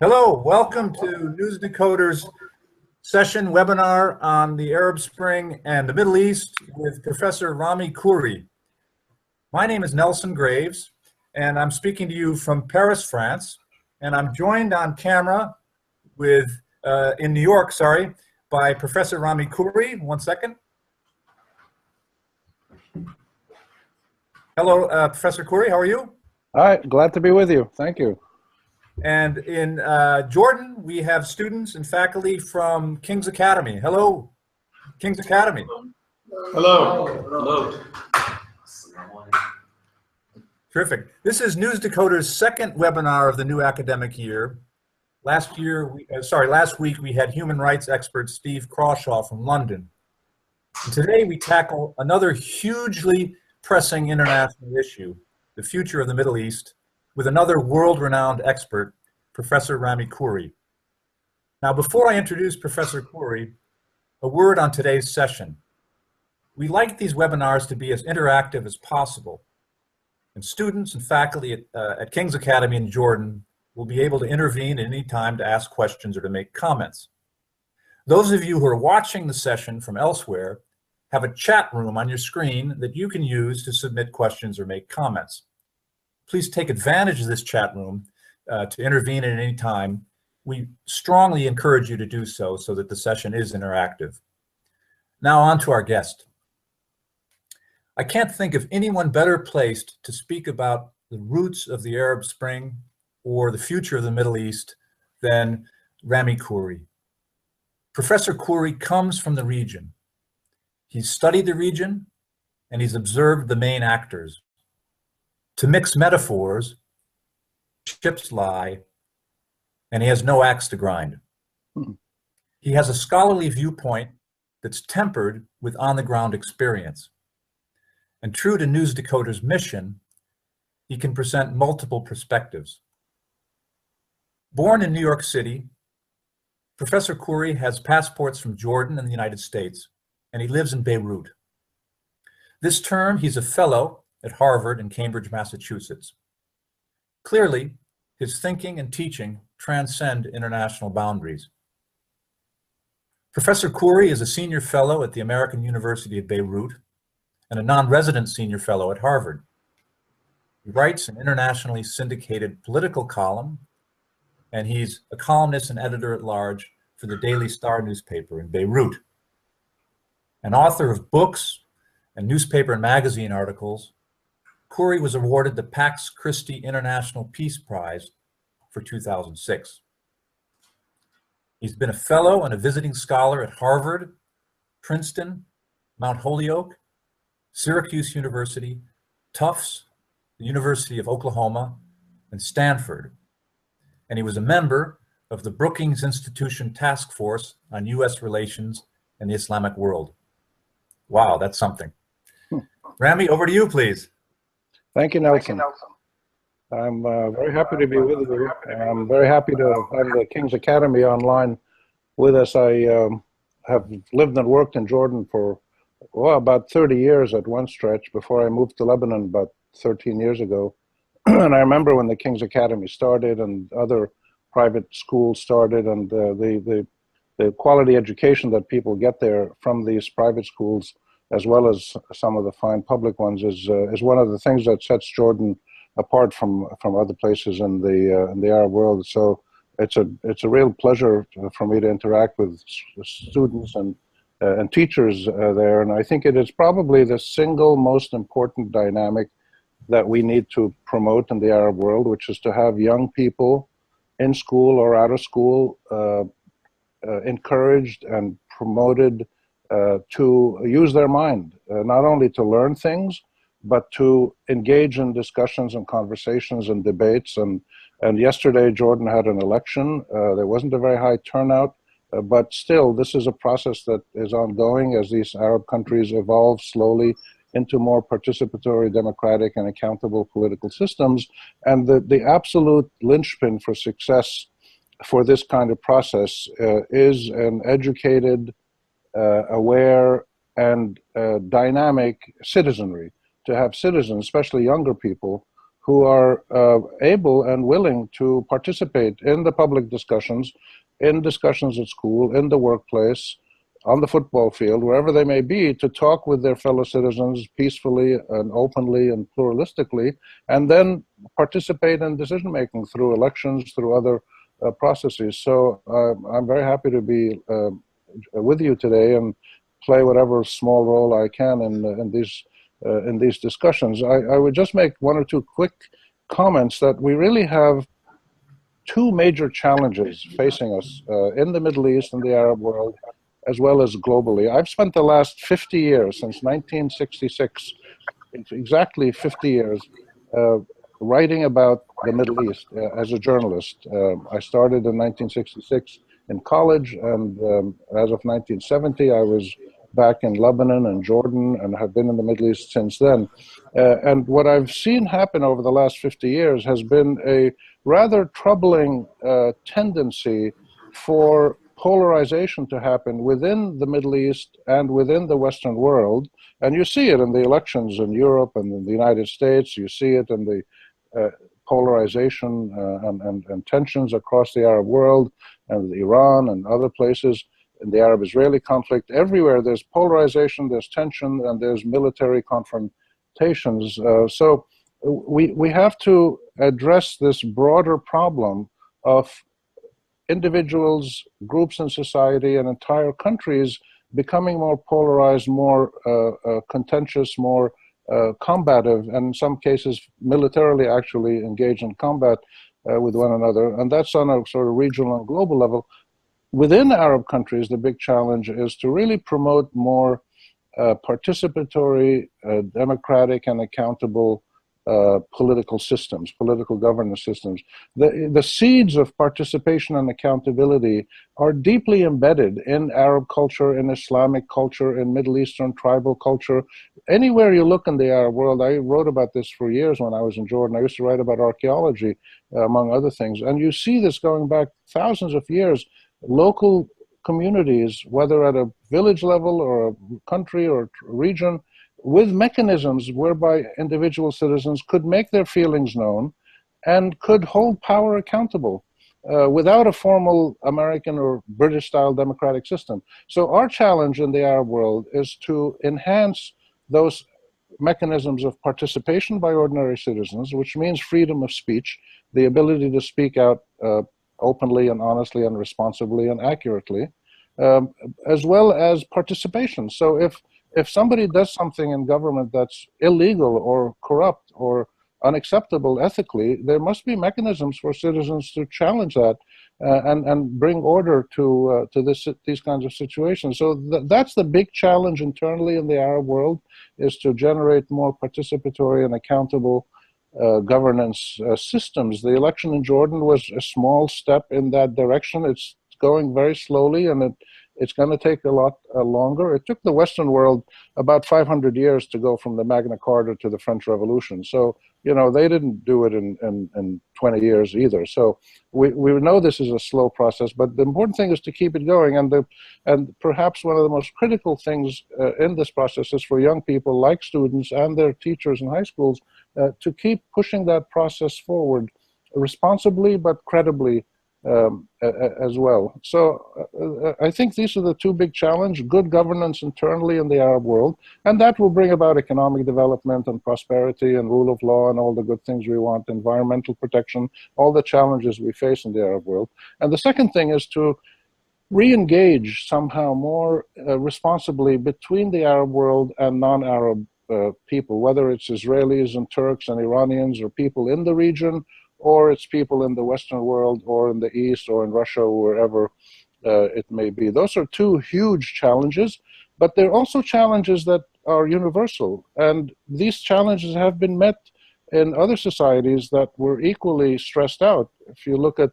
Hello, welcome to News-Decoder's session webinar on the Arab Spring and the Middle East with Professor Rami Khouri. My name is Nelson Graves, and I'm speaking to you from Paris, France, and I'm joined on camera with, in New York, by Professor Rami Khouri. One second. Hello, Professor Khouri, how are you? Hi, glad to be with you. Thank you. And in Jordan, we have students and faculty from King's Academy. Hello, King's Academy. Hello. Hello. Terrific. This is News-Decoder's second webinar of the new academic year. Last week we had human rights expert Steve Crawshaw from London. And today we tackle another hugely pressing international issue, the future of the Middle East, with another world-renowned expert, Professor Rami Khouri. Now, before I introduce Professor Khouri, a word on today's session. We like these webinars to be as interactive as possible, and students and faculty at King's Academy in Jordan will be able to intervene at any time to ask questions or to make comments. Those of you who are watching the session from elsewhere have a chat room on your screen that you can use to submit questions or make comments. Please take advantage of this chat room to intervene at any time. We strongly encourage you to do so that the session is interactive. Now on to our guest. I can't think of anyone better placed to speak about the roots of the Arab Spring or the future of the Middle East than Rami Khouri. Professor Khouri comes from the region. He's studied the region and he's observed the main actors. To mix metaphors, ships lie, and he has no axe to grind. He has a scholarly viewpoint that's tempered with on-the-ground experience. And true to News-Decoder's mission, he can present multiple perspectives. Born in New York City, Professor Khouri has passports from Jordan and the United States, and he lives in Beirut. This term, he's a fellow at Harvard and Cambridge, Massachusetts. Clearly, his thinking and teaching transcend international boundaries. Professor Khouri is a senior fellow at the American University of Beirut and a non-resident senior fellow at Harvard. He writes an internationally syndicated political column, and he's a columnist and editor-at-large for the Daily Star newspaper in Beirut. An author of books and newspaper and magazine articles, Khouri was awarded the Pax Christi International Peace Prize for 2006. He's been a fellow and a visiting scholar at Harvard, Princeton, Mount Holyoke, Syracuse University, Tufts, the University of Oklahoma, and Stanford. And he was a member of the Brookings Institution Task Force on U.S. Relations and the Islamic World. Wow, that's something. Rami, over to you, please. Thank you, Nelson. I'm very happy to be with you. I'm very happy to have the King's Academy online with us. I have lived and worked in Jordan for about 30 years at one stretch before I moved to Lebanon about 13 years ago. And I remember when the King's Academy started and other private schools started, and the quality education that people get there from these private schools, as well as some of the fine public ones, is one of the things that sets Jordan apart from other places in the Arab world. So it's a real pleasure for me to interact with students and teachers there. And I think it is probably the single most important dynamic that we need to promote in the Arab world, which is to have young people in school or out of school encouraged and promoted to use their mind, not only to learn things, but to engage in discussions and conversations and debates. And yesterday, Jordan had an election. There wasn't a very high turnout, but still, this is a process that is ongoing as these Arab countries evolve slowly into more participatory, democratic, and accountable political systems. And the absolute linchpin for success for this kind of process is an educated, aware, and dynamic citizenry. To have citizens, especially younger people, who are able and willing to participate in the public discussions, in discussions at school, in the workplace, on the football field, wherever they may be, to talk with their fellow citizens peacefully and openly and pluralistically, and then participate in decision-making through elections, through other processes. So I'm very happy to be with you today and play whatever small role I can in these discussions. I would just make one or two quick comments that we really have two major challenges facing us in the Middle East and the Arab world, as well as globally. I've spent the last 50 years, since 1966, it's exactly 50 years, writing about the Middle East as a journalist. I started in 1966 in college, and as of 1970, I was back in Lebanon and Jordan and have been in the Middle East since then. And what I've seen happen over the last 50 years has been a rather troubling tendency for polarization to happen within the Middle East and within the Western world. And you see it in the elections in Europe and in the United States. You see it in the polarization and tensions across the Arab world and Iran and other places. In the Arab-Israeli conflict, everywhere there's polarization, there's tension, and there's military confrontations. So we have to address this broader problem of individuals, groups in society, and entire countries becoming more polarized, more contentious, more combative, and in some cases militarily actually engaged in combat with one another. And that's on a sort of regional and global level. Within Arab countries, the big challenge is to really promote more participatory, democratic, and accountable political systems, political governance systems. The seeds of participation and accountability are deeply embedded in Arab culture, in Islamic culture, in Middle Eastern tribal culture. Anywhere you look in the Arab world, I wrote about this for years when I was in Jordan. I used to write about archaeology, among other things. And you see this going back thousands of years. Local communities, whether at a village level or a country or region, with mechanisms whereby individual citizens could make their feelings known and could hold power accountable without a formal American or British-style democratic system. So our challenge in the Arab world is to enhance those mechanisms of participation by ordinary citizens, which means freedom of speech, the ability to speak out openly and honestly and responsibly and accurately, as well as participation. So if somebody does something in government that's illegal or corrupt or unacceptable ethically, there must be mechanisms for citizens to challenge that and bring order to these kinds of situations. So that's the big challenge internally in the Arab world, is to generate more participatory and accountable governance systems. The election in Jordan was a small step in that direction. It's going very slowly, and it's going to take a lot longer. It took the Western world about 500 years to go from the Magna Carta to the French Revolution. So, you know, they didn't do it in 20 years either. So we know this is a slow process, but the important thing is to keep it going. And perhaps one of the most critical things in this process is for young people like students and their teachers in high schools to keep pushing that process forward responsibly but credibly as well. So I think these are the two big challenges: good governance internally in the Arab world, and that will bring about economic development and prosperity and rule of law and all the good things we want, environmental protection, all the challenges we face in the Arab world. And the second thing is to re-engage somehow more responsibly between the Arab world and non-Arab people, whether it's Israelis and Turks and Iranians or people in the region, or it's people in the Western world, or in the East, or in Russia, or wherever it may be. Those are two huge challenges, but they're also challenges that are universal. And these challenges have been met in other societies that were equally stressed out. If you look at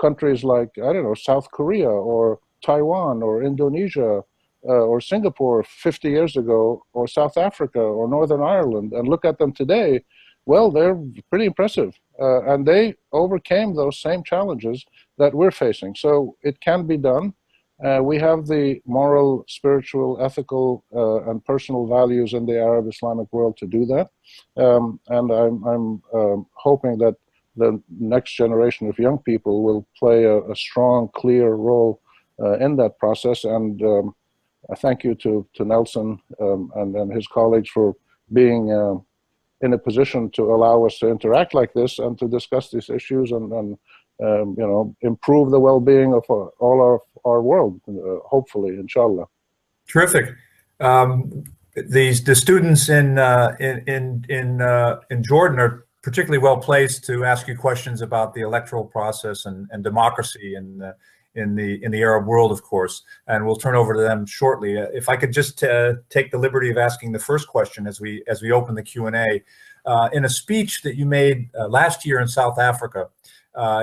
countries like, I don't know, South Korea, or Taiwan, or Indonesia, or Singapore 50 years ago, or South Africa, or Northern Ireland, and look at them today, well, they're pretty impressive. And they overcame those same challenges that we're facing. So it can be done. We have the moral, spiritual, ethical, and personal values in the Arab Islamic world to do that. And I'm hoping that the next generation of young people will play a strong, clear role in that process. And thank you to Nelson and his colleagues for being in a position to allow us to interact like this and to discuss these issues and you know, improve the well-being of all of our world, hopefully, inshallah. Terrific. The students in Jordan are particularly well placed to ask you questions about the electoral process and democracy in the Arab world, of course. And we'll turn over to them shortly. If I could just take the liberty of asking the first question as we open the Q&A. In a speech that you made last year in South Africa,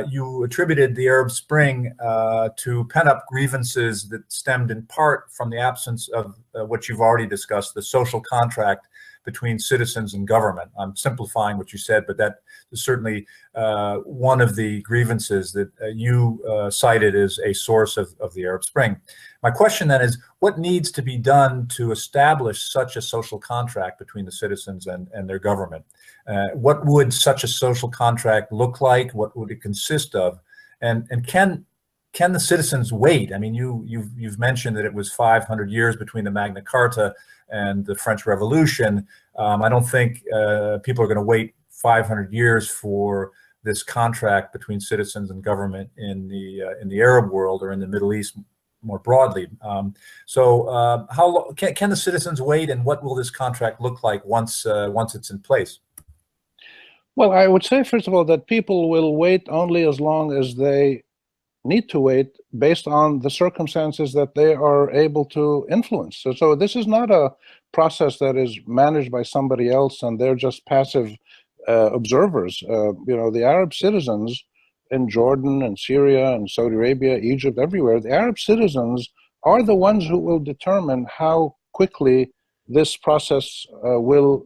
you attributed the Arab Spring to pent-up grievances that stemmed in part from the absence of what you've already discussed, the social contract between citizens and government. I'm simplifying what you said, but that is certainly one of the grievances that you cited as a source of the Arab Spring. My question then is, what needs to be done to establish such a social contract between the citizens and their government? What would such a social contract look like? What would it consist of? And can the citizens wait? I mean, you've mentioned that it was 500 years between the Magna Carta and the French Revolution. I don't think people are going to wait 500 years for this contract between citizens and government in the Arab world or in the Middle East more broadly. So how can the citizens wait, and what will this contract look like once it's in place? Well, I would say, first of all, that people will wait only as long as they need to wait based on the circumstances that they are able to influence. So this is not a process that is managed by somebody else and they're just passive observers. You know, the Arab citizens in Jordan and Syria and Saudi Arabia, Egypt, everywhere, the Arab citizens are the ones who will determine how quickly this process will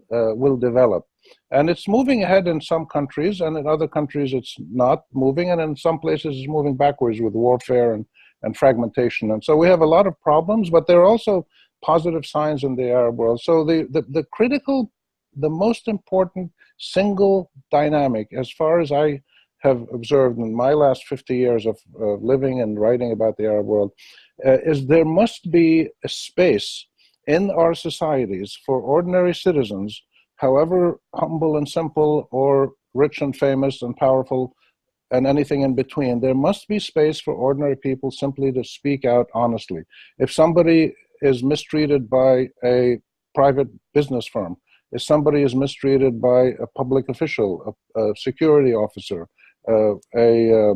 develop. And it's moving ahead in some countries, and in other countries it's not moving, and in some places it's moving backwards with warfare and fragmentation. And so we have a lot of problems, but there are also positive signs in the Arab world. So the critical, the most important single dynamic, as far as I have observed in my last 50 years of living and writing about the Arab world, is there must be a space in our societies for ordinary citizens, however humble and simple or rich and famous and powerful and anything in between. There must be space for ordinary people simply to speak out honestly. If somebody is mistreated by a private business firm, if somebody is mistreated by a public official, a security officer, a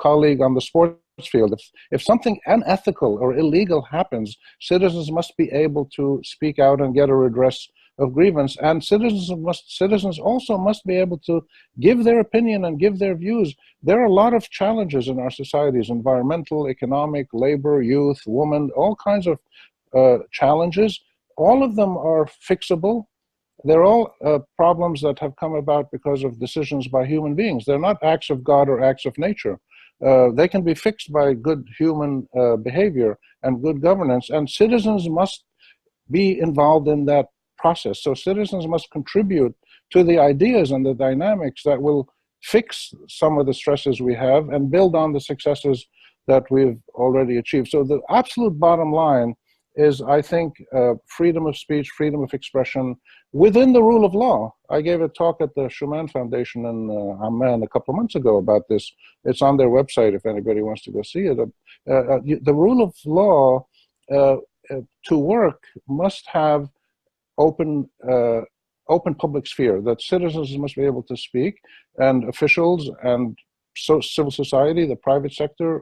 colleague on the sports field, if something unethical or illegal happens, citizens must be able to speak out and get a redress of grievance, and citizens also must be able to give their opinion and give their views. There are a lot of challenges in our societies: environmental, economic, labor, youth, women, all kinds of challenges. All of them are fixable. They're all problems that have come about because of decisions by human beings. They're not acts of God or acts of nature. They can be fixed by good human behavior and good governance, and citizens must be involved in that process. So citizens must contribute to the ideas and the dynamics that will fix some of the stresses we have and build on the successes that we've already achieved. So the absolute bottom line is, I think, freedom of speech, freedom of expression within the rule of law. I gave a talk at the Schumann Foundation in Amman a couple of months ago about this. It's on their website if anybody wants to go see it. The rule of law to work must have open public sphere, that citizens must be able to speak, and officials and civil society, the private sector,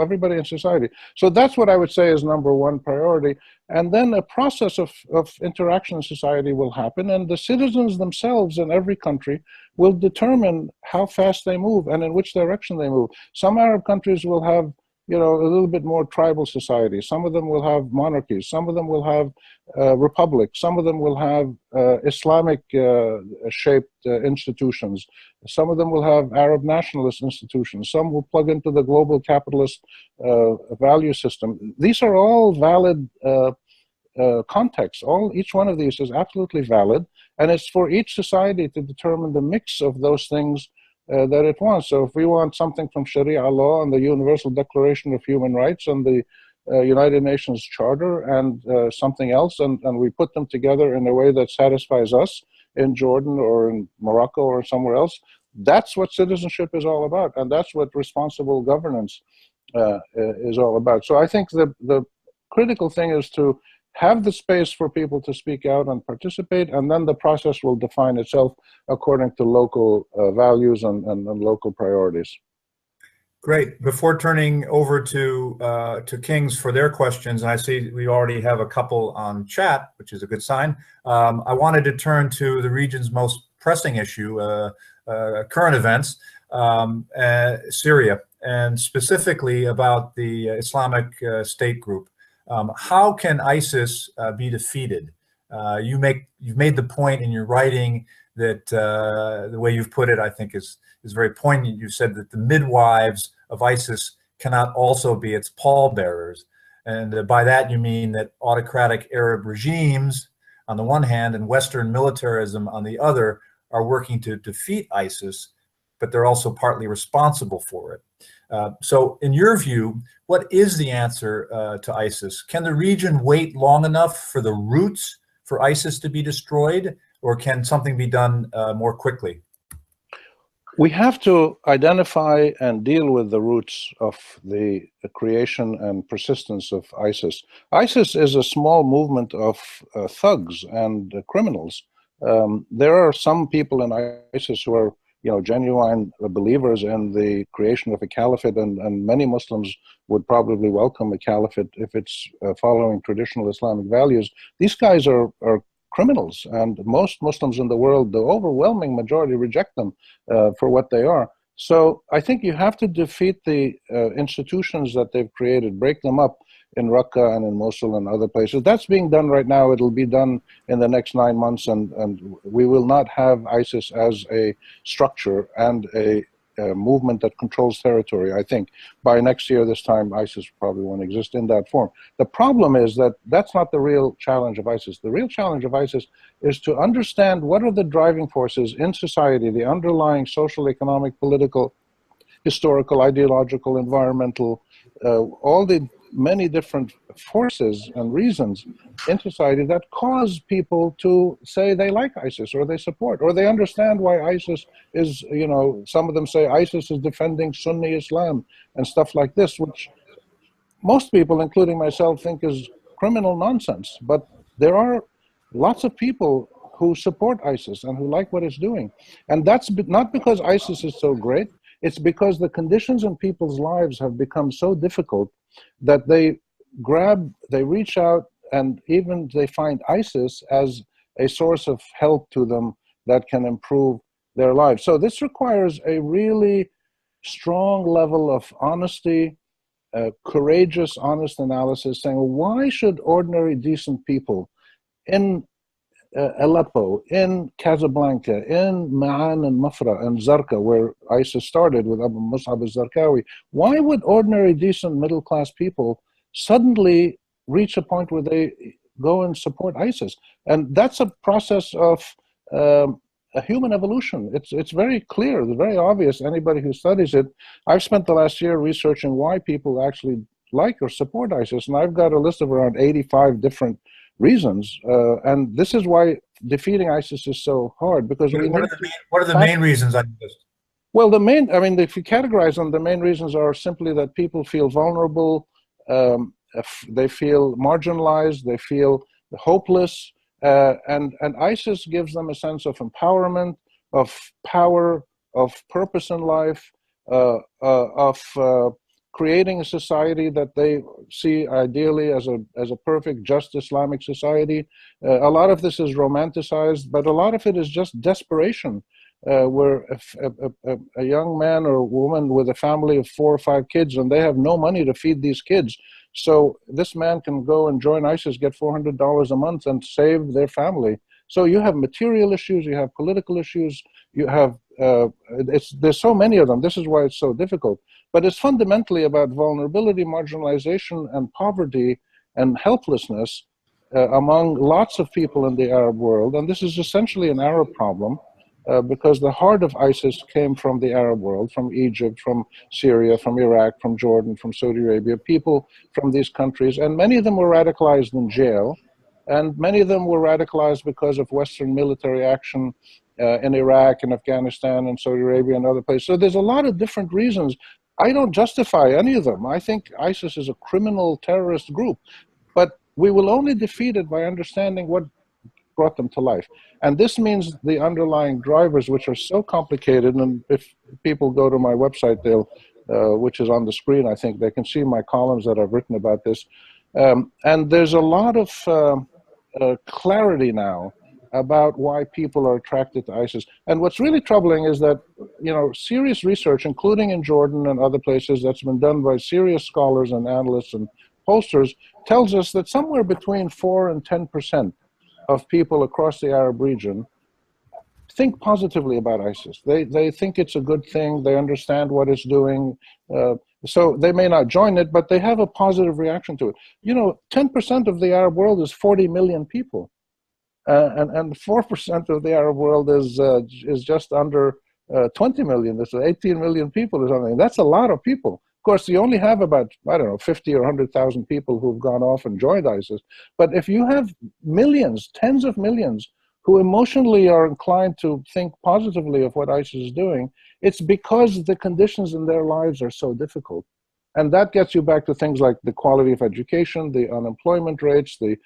everybody in society. So that's what I would say is number one priority. And then a process of interaction in society will happen, and the citizens themselves in every country will determine how fast they move and in which direction they move. Some Arab countries will have a little bit more tribal societies. Some of them will have monarchies. Some of them will have republics. Some of them will have Islamic shaped institutions. Some of them will have Arab nationalist institutions. Some will plug into the global capitalist value system. These are all valid contexts. Each one of these is absolutely valid, and it's for each society to determine the mix of those things that it wants. So if we want something from Sharia law and the Universal Declaration of Human Rights and the United Nations Charter and something else, and we put them together in a way that satisfies us in Jordan or in Morocco or somewhere else, that's what citizenship is all about, and that's what responsible governance is all about. So I think the critical thing is to have the space for people to speak out and participate, and then the process will define itself according to local values and local priorities. Great. Before turning over to Kings for their questions, and I see we already have a couple on chat, which is a good sign, I wanted to turn to the region's most pressing issue, current events, Syria, and specifically about the Islamic State group. How can ISIS be defeated? You've made the point in your writing that the way you've put it, I think, is very poignant. You said that the midwives of ISIS cannot also be its pallbearers. And by that, you mean that autocratic Arab regimes on the one hand and Western militarism on the other are working to defeat ISIS, but they're also partly responsible for it. So in your view, what is the answer to ISIS? Can the region wait long enough for the roots for ISIS to be destroyed, or can something be done more quickly? We have to identify and deal with the roots of the creation and persistence of ISIS. ISIS is a small movement of thugs and criminals. There are some people in ISIS who are genuine believers in the creation of a caliphate, and many Muslims would probably welcome a caliphate if it's following traditional Islamic values. These guys are criminals, and most Muslims in the world, the overwhelming majority, reject them for what they are. So I think you have to defeat the institutions that they've created, break them up in Raqqa and in Mosul and other places. That's being done right now. It'll be done in the next 9 months, and we will not have ISIS as a structure and a movement that controls territory. I think by next year, this time, ISIS probably won't exist in that form. The problem is that that's not the real challenge of ISIS. The real challenge of ISIS is to understand what are the driving forces in society, the underlying social, economic, political, historical, ideological, environmental, all the many different forces and reasons in society that cause people to say they like ISIS or they support or they understand why ISIS is, some of them say ISIS is defending Sunni Islam and stuff like this, which most people, including myself, think is criminal nonsense. But there are lots of people who support ISIS and who like what it's doing. And that's not because ISIS is so great, it's because the conditions in people's lives have become so difficult that they reach out, and even they find ISIS as a source of help to them that can improve their lives. So this requires a really strong level of honesty, courageous, honest analysis, saying, well, why should ordinary, decent people in Aleppo, in Casablanca, in Ma'an and Mafra and Zarqa, where ISIS started with Abu Mus'ab al-Zarqawi, why would ordinary, decent, middle-class people suddenly reach a point where they go and support ISIS? And that's a process of a human evolution. It's very clear, it's very obvious, anybody who studies it. I've spent the last year researching why people actually like or support ISIS, and I've got a list of around 85 different reasons, and this is why defeating ISIS is so hard, because what are the main reasons I missed? Well, if you categorize them, the main reasons are simply that people feel vulnerable, they feel marginalized, they feel hopeless, and ISIS gives them a sense of empowerment, of power, of purpose in life, of creating a society that they see ideally as a perfect, just Islamic society. A lot of this is romanticized, but a lot of it is just desperation. where a young man or woman with a family of 4 or 5 kids, and they have no money to feed these kids. So this man can go and join ISIS, get $400 a month, and save their family. So you have material issues, you have political issues, you have, there's so many of them. This is why it's so difficult. But it's fundamentally about vulnerability, marginalization, and poverty and helplessness among lots of people in the Arab world. And this is essentially an Arab problem. Because the heart of ISIS came from the Arab world, from Egypt, from Syria, from Iraq, from Jordan, from Saudi Arabia, people from these countries, and many of them were radicalized in jail, and many of them were radicalized because of Western military action in Iraq and Afghanistan and Saudi Arabia and other places. So there's a lot of different reasons. I don't justify any of them. I think ISIS is a criminal terrorist group, but we will only defeat it by understanding what brought them to life. And this means the underlying drivers, which are so complicated, and if people go to my website, they'll, which is on the screen, I think, they can see my columns that I've written about this. And there's a lot of clarity now about why people are attracted to ISIS. And what's really troubling is that, you know, serious research, including in Jordan and other places, that's been done by serious scholars and analysts and pollsters, tells us that somewhere between 4 and 10% of people across the Arab region think positively about ISIS. They think it's a good thing. They understand what it's doing. So they may not join it, but they have a positive reaction to it. You know, 10% of the Arab world is 40 million people. And 4% of the Arab world is just under 20 million. There's 18 million people or something. That's a lot of people. Of course, you only have about, I don't know, 50 or 100,000 people who've gone off and joined ISIS. But if you have millions, tens of millions, who emotionally are inclined to think positively of what ISIS is doing, it's because the conditions in their lives are so difficult. And that gets you back to things like the quality of education, the unemployment rates, the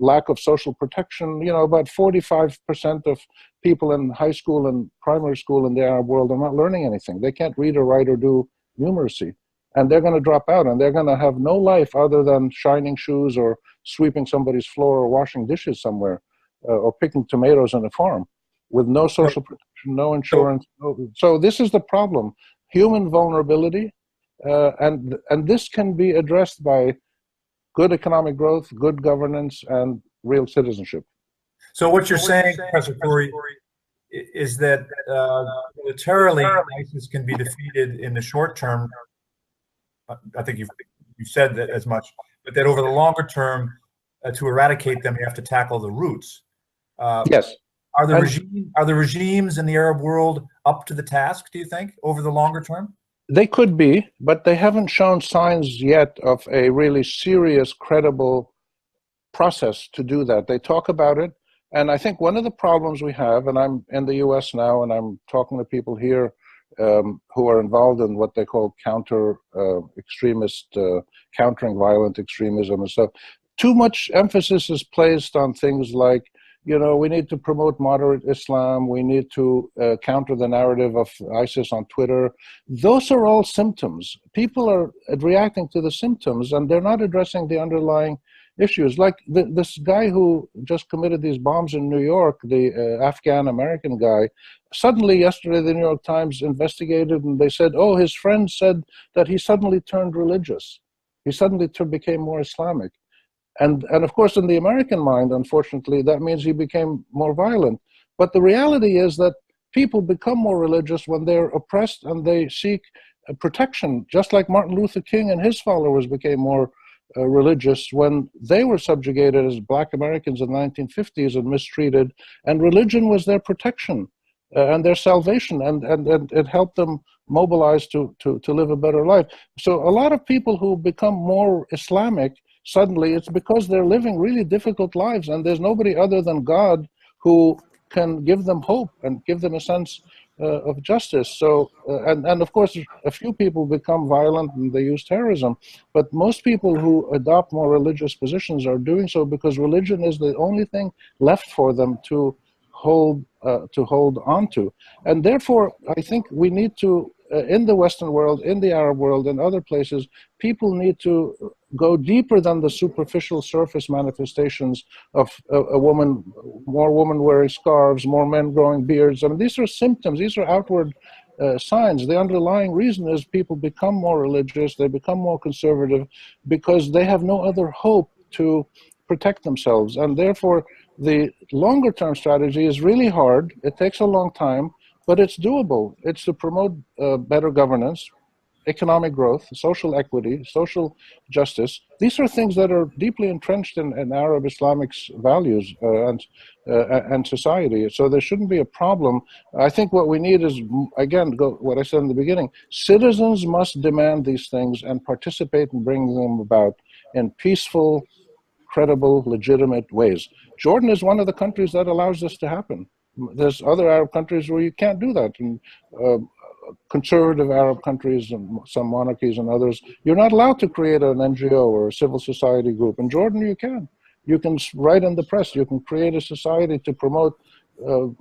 lack of social protection. You know, about 45% of people in high school and primary school in the Arab world are not learning anything. They can't read or write or do numeracy, and they're going to drop out, and they're going to have no life other than shining shoes or sweeping somebody's floor or washing dishes somewhere or picking tomatoes on a farm with no social protection, no insurance. So this is the problem: human vulnerability, and this can be addressed by good economic growth, good governance, and real citizenship. So what you're saying, Professor Khouri, is that militarily ISIS can be defeated in the short term. I think you've said that as much, but that over the longer term, to eradicate them, you have to tackle the roots. Yes. Are the regimes in the Arab world up to the task, do you think, over the longer term? They could be, but they haven't shown signs yet of a really serious, credible process to do that. They talk about it. And I think one of the problems we have, and I'm in the US now, and I'm talking to people here who are involved in what they call countering violent extremism and stuff. Too much emphasis is placed on things like, you know, we need to promote moderate Islam. We need to counter the narrative of ISIS on Twitter. Those are all symptoms. People are reacting to the symptoms, and they're not addressing the underlying issues. Like this guy who just committed these bombs in New York, the Afghan-American guy, suddenly yesterday the New York Times investigated, and they said, oh, his friend said that he suddenly turned religious. He suddenly became more Islamic. And of course, in the American mind, unfortunately, that means he became more violent. But the reality is that people become more religious when they're oppressed and they seek protection, just like Martin Luther King and his followers became more religious when they were subjugated as Black Americans in the 1950s and mistreated, and religion was their protection and their salvation, and it helped them mobilize to live a better life. So a lot of people who become more Islamic, suddenly it's because they're living really difficult lives, and there's nobody other than God who can give them hope and give them a sense of justice. So, and of course, a few people become violent and they use terrorism, but most people who adopt more religious positions are doing so because religion is the only thing left for them to hold on to. And therefore, I think we need to, in the Western world, in the Arab world, and other places, people need to go deeper than the superficial surface manifestations of a woman, more women wearing scarves, more men growing beards. I mean, these are symptoms, these are outward signs. The underlying reason is people become more religious, they become more conservative because they have no other hope to protect themselves. And therefore, the longer term strategy is really hard. It takes a long time, but it's doable. It's to promote better governance, economic growth, social equity, social justice. These are things that are deeply entrenched in Arab Islamic's values and society. So there shouldn't be a problem. I think what we need is, again, what I said in the beginning, citizens must demand these things and participate in bringing them about in peaceful, credible, legitimate ways. Jordan is one of the countries that allows this to happen. There's other Arab countries where you can't do that. And, conservative Arab countries and some monarchies and others, you're not allowed to create an NGO or a civil society group. In Jordan, you can. You can write in the press. You can create a society to promote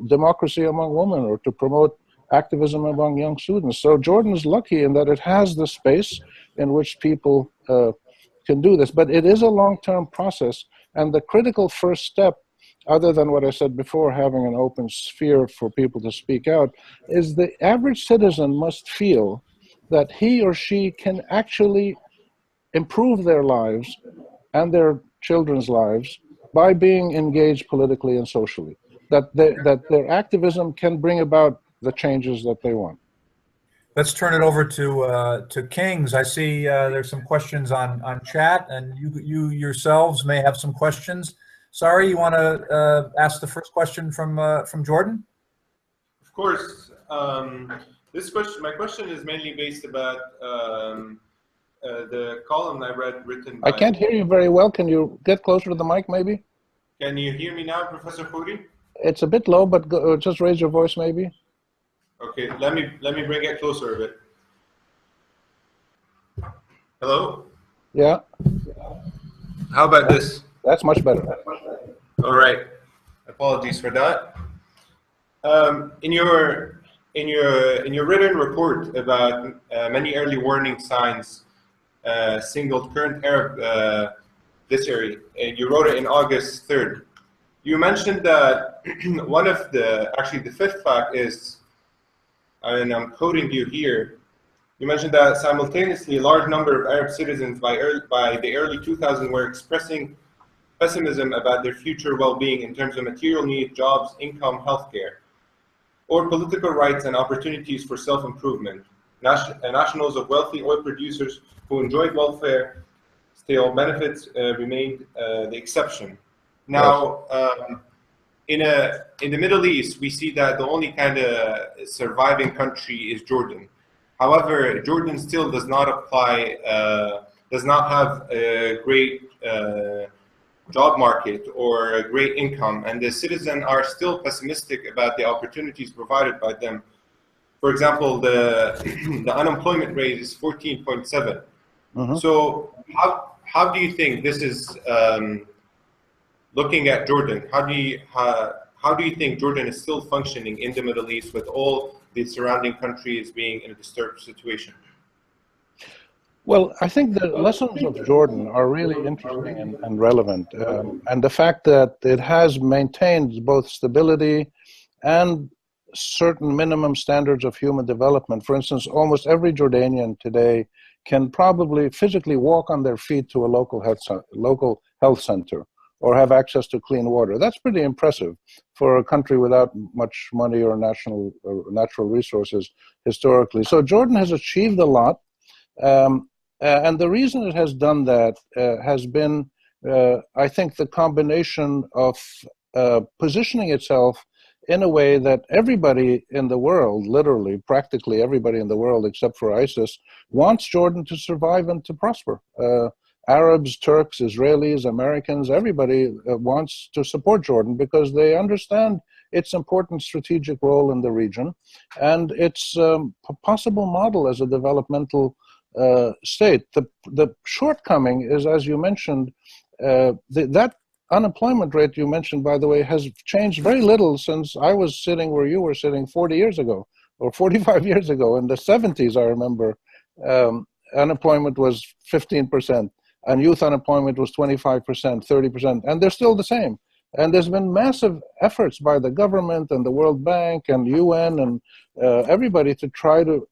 democracy among women or to promote activism among young students. So Jordan is lucky in that it has the space in which people can do this. But it is a long-term process. And the critical first step, other than what I said before, having an open sphere for people to speak out, is the average citizen must feel that he or she can actually improve their lives and their children's lives by being engaged politically and socially, that their activism can bring about the changes that they want. Let's turn it over to Kings. I see there's some questions on chat, and you yourselves may have some questions. Sorry, you want to ask the first question from Jordan? Of course. My question is mainly based about the column I read written by... I can't hear you very well. Can you get closer to the mic, maybe? Can you hear me now, Professor Khouri? It's a bit low, but just raise your voice, maybe. Okay, let me bring it closer a bit. Hello? Yeah. How about this? That's much better. All right. Apologies for that. In your written report about many early warning signs singled current Arab history, you wrote it in August 3rd. You mentioned that one of the fifth fact is, and I'm quoting you here, you mentioned that simultaneously a large number of Arab citizens by the early 2000s were expressing pessimism about their future well-being in terms of material needs, jobs, income, healthcare, or political rights and opportunities for self-improvement. Nationals of wealthy oil producers who enjoyed welfare state benefits remained the exception. Now, in the Middle East, we see that the only kind of surviving country is Jordan. However, Jordan still does not have a great job market or a great income, and the citizens are still pessimistic about the opportunities provided by them. For example, the unemployment rate is 14.7. So how do you think this is, looking at Jordan, how do you think Jordan is still functioning in the Middle East with all the surrounding countries being in a disturbed situation? Well, I think the lessons of Jordan are really interesting and relevant. And the fact that it has maintained both stability and certain minimum standards of human development. For instance, almost every Jordanian today can probably physically walk on their feet to a local health center or have access to clean water. That's pretty impressive for a country without much money or natural resources historically. So Jordan has achieved a lot. And the reason it has done that has been, I think, the combination of positioning itself in a way that everybody in the world, literally, practically everybody in the world except for ISIS, wants Jordan to survive and to prosper. Arabs, Turks, Israelis, Americans, everybody wants to support Jordan because they understand its important strategic role in the region and its possible model as a developmental state. The shortcoming is, as you mentioned, that unemployment rate you mentioned, by the way, has changed very little since I was sitting where you were sitting 40 years ago or 45 years ago. In the 70s, I remember, unemployment was 15%. and youth unemployment was 25%, 30%, and they're still the same. And there's been massive efforts by the government and the World Bank and UN and everybody to try to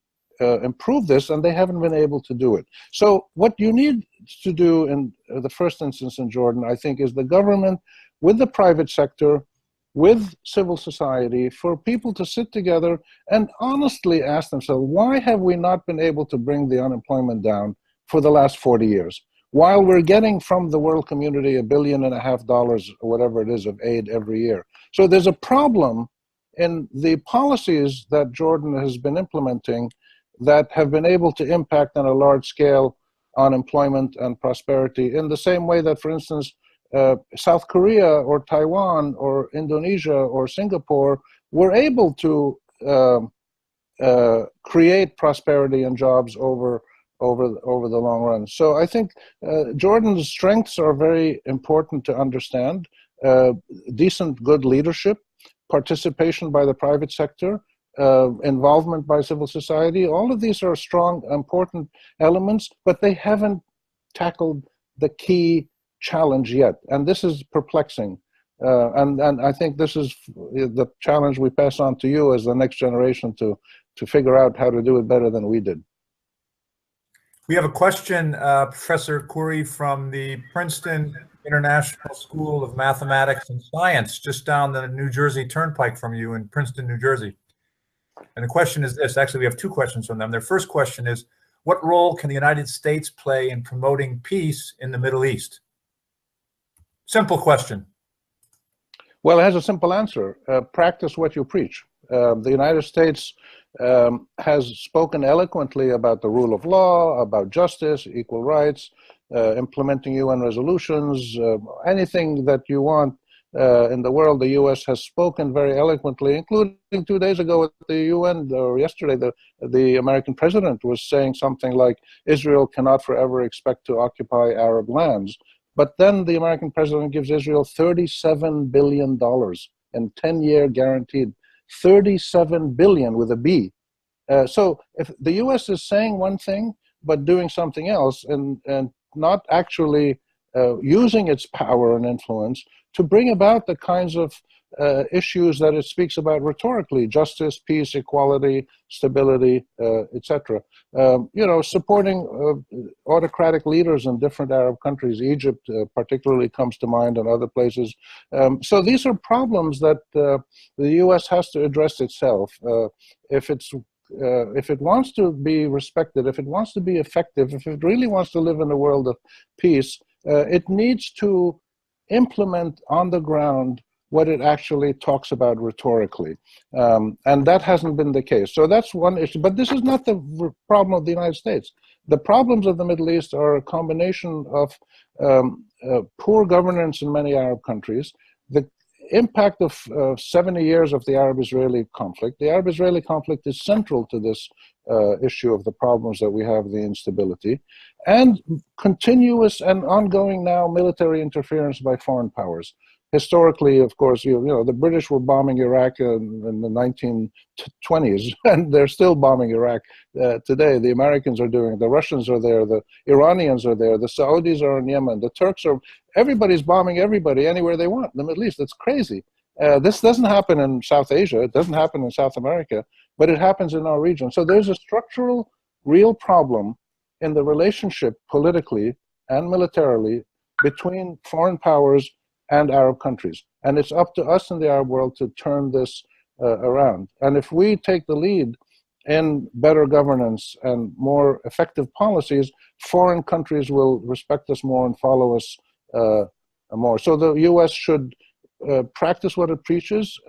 improve this, and they haven't been able to do it. So what you need to do in the first instance in Jordan, I think, is the government with the private sector, with civil society, for people to sit together and honestly ask themselves, why have we not been able to bring the unemployment down for the last 40 years? While we're getting from the world community $1.5 billion or whatever it is of aid every year. So there's a problem in the policies that Jordan has been implementing that have been able to impact on a large scale on employment and prosperity in the same way that, for instance, South Korea or Taiwan or Indonesia or Singapore were able to create prosperity and jobs over the long run. So I think Jordan's strengths are very important to understand. Decent, good leadership, participation by the private sector, involvement by civil society. All of these are strong, important elements, but they haven't tackled the key challenge yet. And this is perplexing. And I think this is the challenge we pass on to you as the next generation to figure out how to do it better than we did. We have a question, Professor Khouri, from the Princeton International School of Mathematics and Science, just down the New Jersey Turnpike from you in Princeton, New Jersey. And the question is this, actually we have two questions from them. Their first question is, what role can the United States play in promoting peace in the Middle East? Simple question. Well, it has a simple answer. Practice what you preach. The United States has spoken eloquently about the rule of law, about justice, equal rights, implementing UN resolutions, anything that you want in the world. The U.S. has spoken very eloquently, including 2 days ago at the UN, or yesterday, the American president was saying something like, Israel cannot forever expect to occupy Arab lands. But then the American president gives Israel $37 billion in 10-year guaranteed, $37 billion with a B. So if the U.S. is saying one thing, but doing something else, and not actually using its power and influence to bring about the kinds of issues that it speaks about rhetorically: justice, peace, equality, stability, etc. Supporting autocratic leaders in different Arab countries. Egypt particularly comes to mind, and other places. So these are problems that the U.S. has to address itself. If it wants to be respected, if it wants to be effective, if it really wants to live in a world of peace, it needs to implement on the ground what it actually talks about rhetorically. And that hasn't been the case. So that's one issue. But this is not the problem of the United States. The problems of the Middle East are a combination of poor governance in many Arab countries, the impact of 70 years of the Arab-Israeli conflict. The Arab-Israeli conflict is central to this issue of the problems that we have, the instability, and continuous and ongoing now military interference by foreign powers. Historically, of course, the British were bombing Iraq in the 1920s, and they're still bombing Iraq today. The Americans are doing it. The Russians are there. The Iranians are there. The Saudis are in Yemen. The Turks are. Everybody's bombing everybody anywhere they want in the Middle East. It's crazy. This doesn't happen in South Asia. It doesn't happen in South America, but it happens in our region. So there's a structural, real problem in the relationship politically and militarily between foreign powers and Arab countries. And it's up to us in the Arab world to turn this around. And if we take the lead in better governance and more effective policies, foreign countries will respect us more and follow us more. So the U.S. should practice what it preaches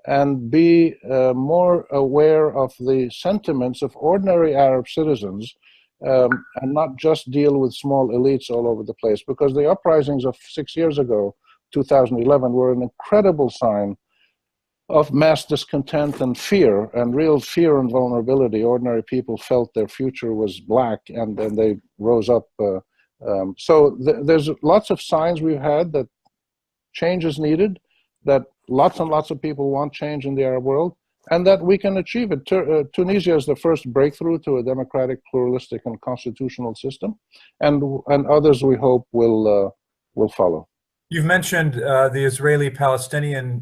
and be more aware of the sentiments of ordinary Arab citizens, and not just deal with small elites all over the place, because the uprisings of 6 years ago, 2011, were an incredible sign of mass discontent and fear, and real fear and vulnerability. Ordinary people felt their future was black, and then they rose up. So there's lots of signs we've had that change is needed, that lots and lots of people want change in the Arab world, and that we can achieve it. Tunisia is the first breakthrough to a democratic, pluralistic, and constitutional system, and others we hope will follow. You've mentioned the Israeli-Palestinian,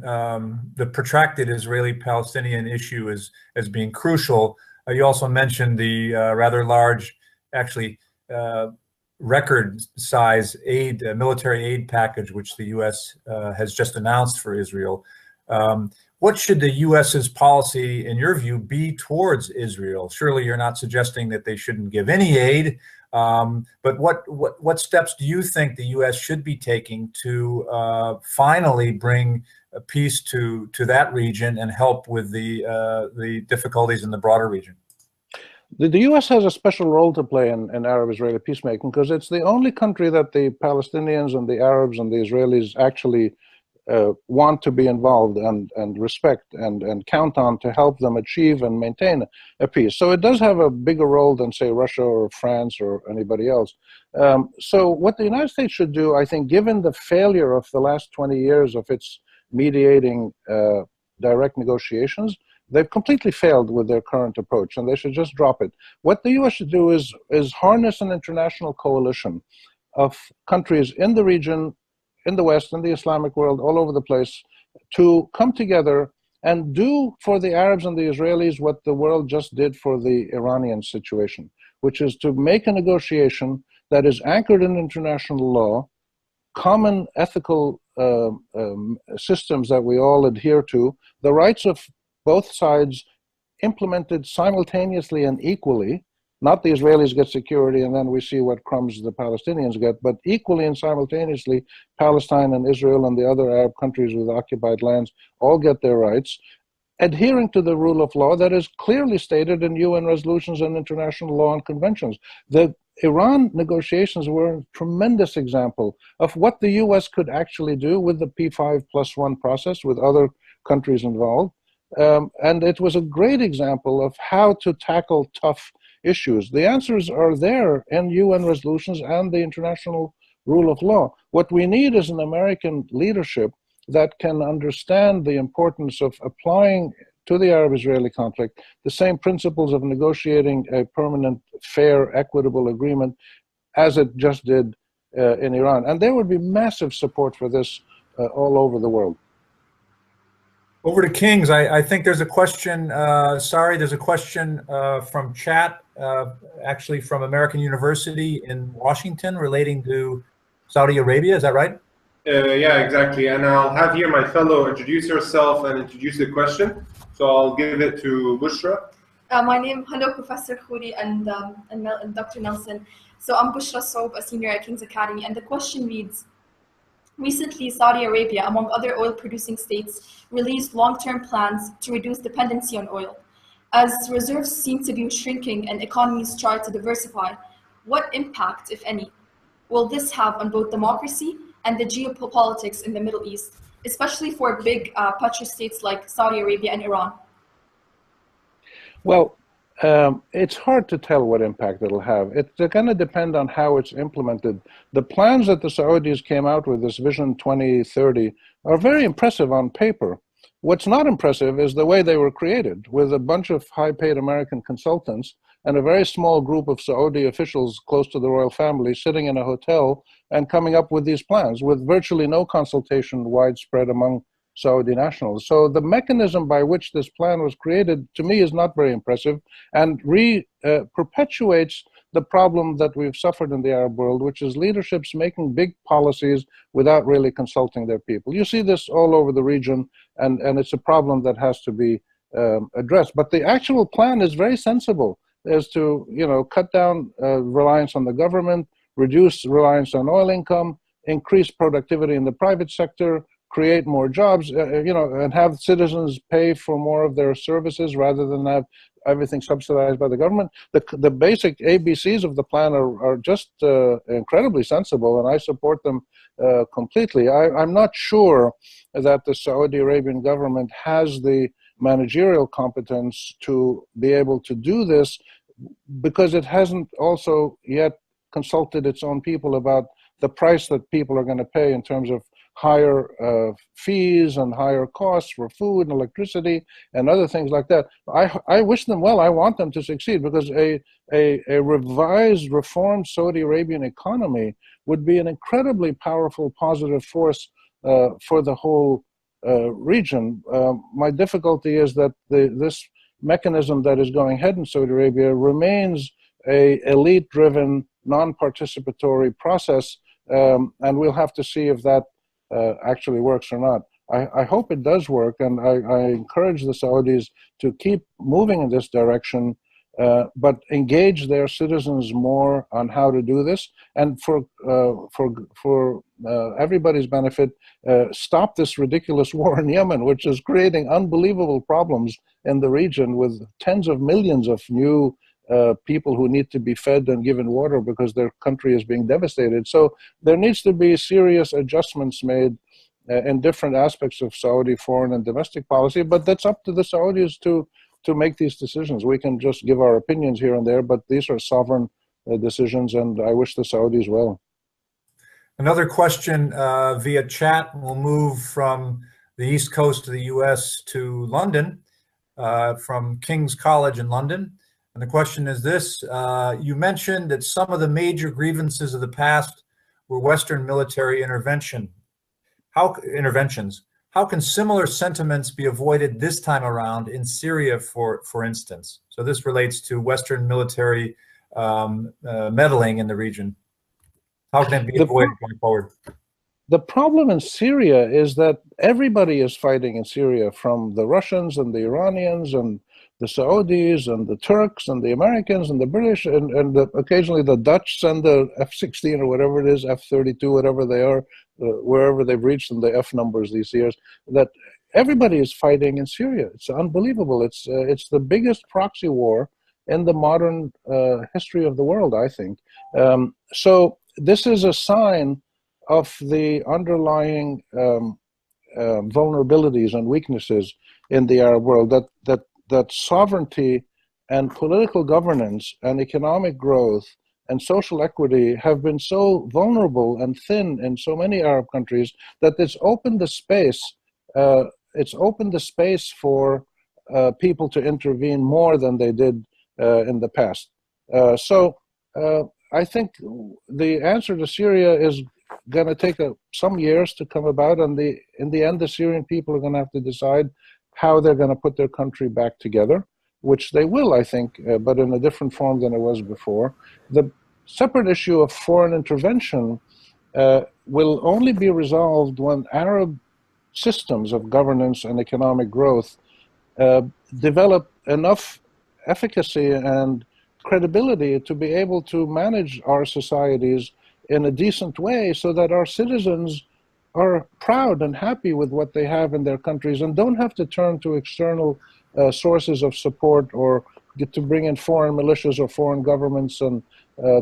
the protracted Israeli-Palestinian issue as being crucial. You also mentioned the rather large, actually record size aid, military aid package, which the U.S. Has just announced for Israel. What should the U.S.'s policy, in your view, be towards Israel? Surely you're not suggesting that they shouldn't give any aid, but what steps do you think the U.S. should be taking to finally bring peace to that region and help with the difficulties in the broader region? The U.S. has a special role to play in Arab-Israeli peacemaking because it's the only country that the Palestinians and the Arabs and the Israelis actually want to be involved and respect and count on to help them achieve and maintain a peace. So it does have a bigger role than, say, Russia or France or anybody else. So what the United States should do, I think, given the failure of the last 20 years of its mediating direct negotiations, they've completely failed with their current approach, and they should just drop it. What the U.S. should do is harness an international coalition of countries in the region, in the West, in the Islamic world, all over the place, to come together and do for the Arabs and the Israelis what the world just did for the Iranian situation, which is to make a negotiation that is anchored in international law, common ethical systems that we all adhere to, the rights of both sides implemented simultaneously and equally. Not the Israelis get security and then we see what crumbs the Palestinians get, but equally and simultaneously, Palestine and Israel and the other Arab countries with occupied lands all get their rights, adhering to the rule of law that is clearly stated in UN resolutions and international law and conventions. The Iran negotiations were a tremendous example of what the US could actually do with the P5+1 process with other countries involved. And it was a great example of how to tackle tough issues. The answers are there in UN resolutions and the international rule of law. What we need is an American leadership that can understand the importance of applying to the Arab-Israeli conflict the same principles of negotiating a permanent, fair, equitable agreement as it just did in Iran. And there would be massive support for this all over the world. Over to Kings. I think there's a question, there's a question from chat, actually from American University in Washington relating to Saudi Arabia. Is that right? Yeah, exactly. And I'll have here my fellow introduce herself and introduce the question. So I'll give it to Bushra. Hello, Professor Khouri and Dr. Nelson. So I'm Bushra Soub, a senior at King's Academy, and the question reads, recently, Saudi Arabia, among other oil-producing states, released long-term plans to reduce dependency on oil. As reserves seem to be shrinking and economies try to diversify, what impact, if any, will this have on both democracy and the geopolitics in the Middle East, especially for big petrostates like Saudi Arabia and Iran? Well, it's hard to tell what impact it'll have. It's going to depend on how it's implemented. The plans that the Saudis came out with, this Vision 2030, are very impressive on paper. What's not impressive is the way they were created, with a bunch of high-paid American consultants and a very small group of Saudi officials close to the royal family sitting in a hotel and coming up with these plans with virtually no consultation widespread among Saudi nationals. So the mechanism by which this plan was created, to me, is not very impressive and perpetuates the problem that we've suffered in the Arab world, which is leaderships making big policies without really consulting their people. You see this all over the region, and it's a problem that has to be addressed. But the actual plan is very sensible, is to cut down reliance on the government, reduce reliance on oil income, increase productivity in the private sector, create more jobs, and have citizens pay for more of their services rather than have everything subsidized by the government. The basic ABCs of the plan are just incredibly sensible, and I support them completely. I'm not sure that the Saudi Arabian government has the managerial competence to be able to do this, because it hasn't also yet consulted its own people about the price that people are going to pay in terms of higher fees and higher costs for food and electricity and other things like that. I wish them well. I want them to succeed, because a revised, reformed Saudi Arabian economy would be an incredibly powerful, positive force for the whole region. My difficulty is that this mechanism that is going ahead in Saudi Arabia remains a elite-driven, non-participatory process, and we'll have to see if that actually works or not. I hope it does work, and I encourage the Saudis to keep moving in this direction, but engage their citizens more on how to do this, and for everybody's benefit, stop this ridiculous war in Yemen, which is creating unbelievable problems in the region, with tens of millions of new people who need to be fed and given water because their country is being devastated. So there needs to be serious adjustments made in different aspects of Saudi foreign and domestic policy, but that's up to the Saudis to make these decisions. We can just give our opinions here and there, but these are sovereign decisions, and I wish the Saudis well. Another question via chat. We'll move from the East Coast of the US to London, from King's College in London. And the question is this: you mentioned that some of the major grievances of the past were Western military interventions. How can similar sentiments be avoided this time around in Syria, for instance? So this relates to Western military meddling in the region. How can it be avoided going forward? The problem in Syria is that everybody is fighting in Syria, from the Russians and the Iranians and the Saudis and the Turks and the Americans and the British and occasionally the Dutch send the F-16 or whatever it is, F-32, whatever they are, wherever they've reached in the F numbers these years, that everybody is fighting in Syria. It's unbelievable. It's the biggest proxy war in the modern history of the world, I think. So this is a sign of the underlying vulnerabilities and weaknesses in the Arab world, that sovereignty and political governance and economic growth and social equity have been so vulnerable and thin in so many Arab countries that it's opened the space. For people to intervene more than they did in the past. So I think the answer to Syria is going to take some years to come about, and in the end, the Syrian people are going to have to decide how they're going to put their country back together, which they will, I think, but in a different form than it was before. The separate issue of foreign intervention will only be resolved when Arab systems of governance and economic growth develop enough efficacy and credibility to be able to manage our societies in a decent way, so that our citizens are proud and happy with what they have in their countries and don't have to turn to external sources of support or get to bring in foreign militias or foreign governments and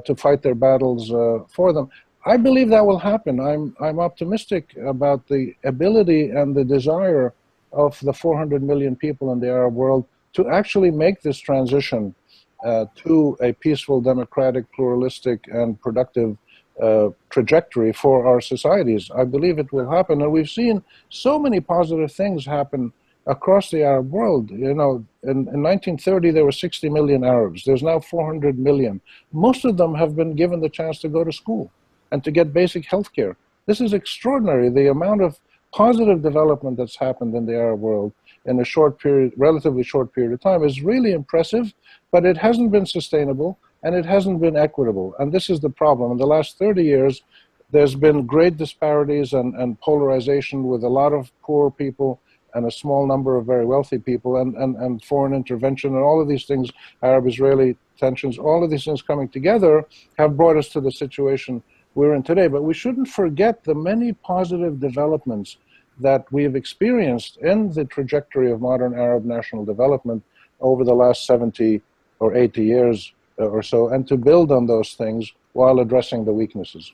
to fight their battles for them. I believe that will happen. I'm optimistic about the ability and the desire of the 400 million people in the Arab world to actually make this transition to a peaceful, democratic, pluralistic, and productive trajectory for our societies. I believe it will happen, and we've seen so many positive things happen across the Arab world. You know, in 1930 there were 60 million Arabs. There's now 400 million. Most of them have been given the chance to go to school and to get basic health care. This is extraordinary. The amount of positive development that's happened in the Arab world in a short period, relatively short period of time, is really impressive, but it hasn't been sustainable and it hasn't been equitable. And this is the problem. In the last 30 years, there's been great disparities and polarization, with a lot of poor people and a small number of very wealthy people, and foreign intervention, and all of these things, Arab-Israeli tensions, all of these things coming together have brought us to the situation we're in today. But we shouldn't forget the many positive developments that we've experienced in the trajectory of modern Arab national development over the last 70 or 80 years or so, and to build on those things while addressing the weaknesses.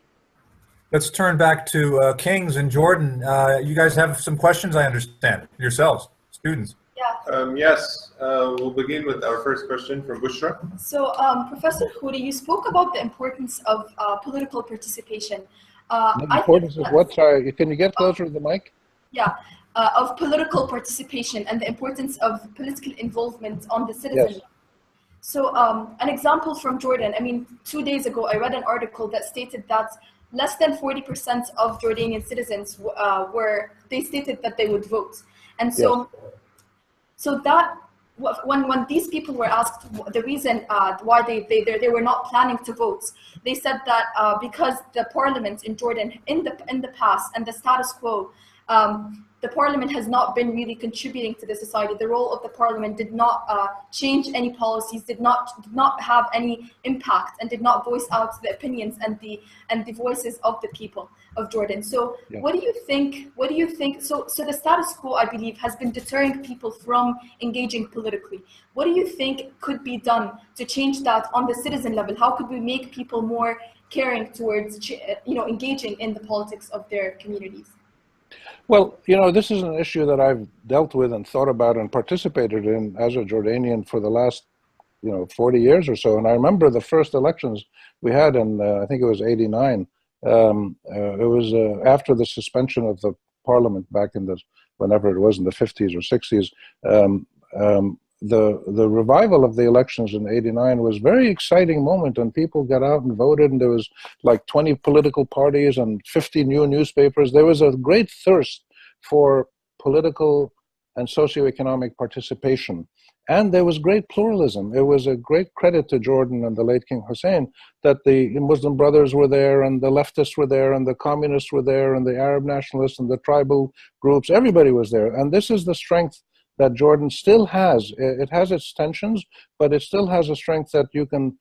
Let's turn back to Kings and Jordan. You guys have some questions, I understand, yourselves, students. Yeah. Yes, we'll begin with our first question from Bushra. So, Professor Khouri, you spoke about the importance of political participation. The I think importance of what? Sorry, can you get closer to the mic? yeah, of political participation and the importance of political involvement on the citizen. Yes. So an example from Jordan, I mean, 2 days ago, I read an article that stated that less than 40% of Jordanian citizens they stated that they would vote. And so, so that, when these people were asked the reason why they were not planning to vote, they said that because the parliament in Jordan in the past and the status quo, the parliament has not been really contributing to the society. The role of the parliament did not change any policies, did not have any impact, and did not voice out the opinions and the voices of the people of Jordan. So what do you think? What do you think? So the status quo, I believe, has been deterring people from engaging politically. What do you think could be done to change that on the citizen level? How could we make people more caring towards engaging in the politics of their communities? Well, this is an issue that I've dealt with and thought about and participated in as a Jordanian for the last, 40 years or so. And I remember the first elections we had in, I think it was '89. It was after the suspension of the parliament back in whenever it was in the 50s or 60s. The revival of the elections in '89 was a very exciting moment, and people got out and voted, and there was like 20 political parties and 50 new newspapers. There was a great thirst for political and socioeconomic participation, and there was great pluralism. It was a great credit to Jordan and the late King Hussein that the Muslim Brothers were there, and the leftists were there, and the communists were there, and the Arab nationalists and the tribal groups. Everybody was there, and this is the strength that Jordan still has. It has its tensions, but it still has a strength that you can,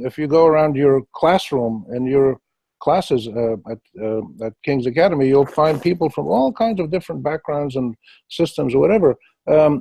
if you go around your classroom and your classes at King's Academy, you'll find people from all kinds of different backgrounds and systems or whatever.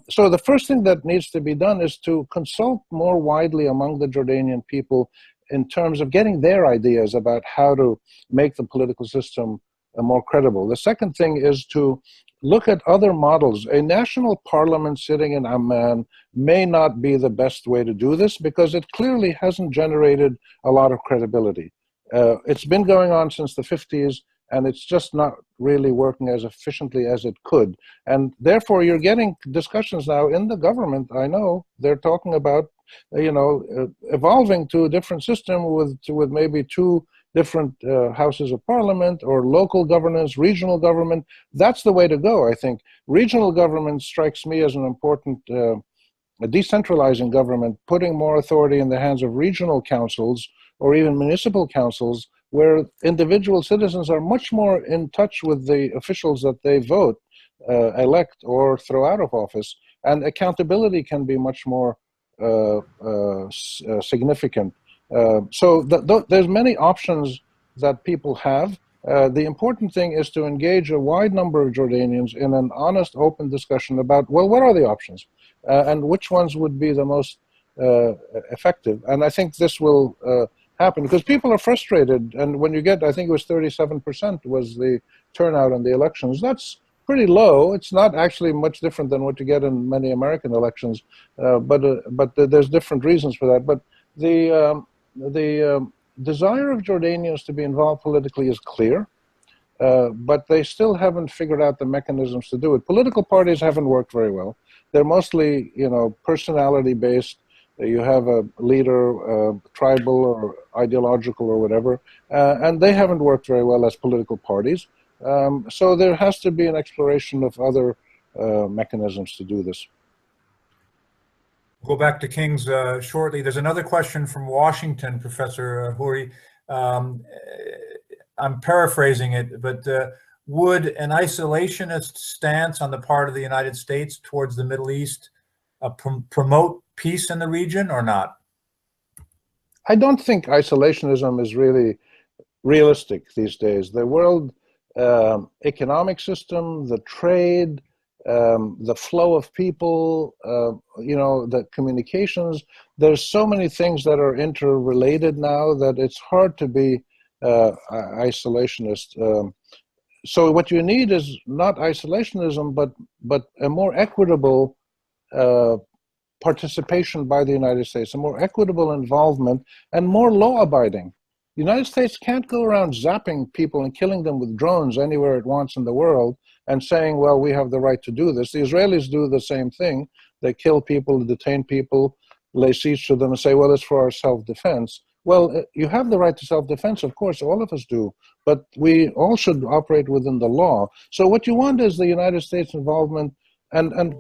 So the first thing that needs to be done is to consult more widely among the Jordanian people in terms of getting their ideas about how to make the political system more credible. The second thing is to look at other models. A national parliament sitting in Amman may not be the best way to do this because it clearly hasn't generated a lot of credibility. It's been going on since the 50s, and it's just not really working as efficiently as it could. And therefore, you're getting discussions now in the government. I know they're talking about, evolving to a different system with maybe two different houses of parliament, or local governance, regional government. That's the way to go, I think. Regional government strikes me as an important decentralizing government, putting more authority in the hands of regional councils or even municipal councils, where individual citizens are much more in touch with the officials that they vote, elect, or throw out of office, and accountability can be much more significant. So there's many options that people have. The important thing is to engage a wide number of Jordanians in an honest, open discussion about, well, what are the options and which ones would be the most effective. And I think this will happen because people are frustrated. And when you get, I think it was 37% was the turnout in the elections, that's pretty low. It's not actually much different than what you get in many American elections, but there's different reasons for that. But the desire of Jordanians to be involved politically is clear, but they still haven't figured out the mechanisms to do it. Political parties haven't worked very well. They're mostly, personality-based. You have a leader, tribal or ideological or whatever, and they haven't worked very well as political parties. So there has to be an exploration of other mechanisms to do this. We'll go back to King's shortly. There's another question from Washington, Professor Khouri. I'm paraphrasing it, but would an isolationist stance on the part of the United States towards the Middle East promote peace in the region or not? I don't think isolationism is really realistic these days. The world economic system, the trade, the flow of people, the communications, there's so many things that are interrelated now that it's hard to be isolationist. So what you need is not isolationism, but a more equitable participation by the United States, a more equitable involvement, and more law-abiding. The United States can't go around zapping people and killing them with drones anywhere it wants in the world and saying, well, we have the right to do this. The Israelis do the same thing. They kill people, detain people, lay siege to them and say, well, it's for our self-defense. Well, you have the right to self-defense, of course, all of us do, but we all should operate within the law. So what you want is the United States involvement and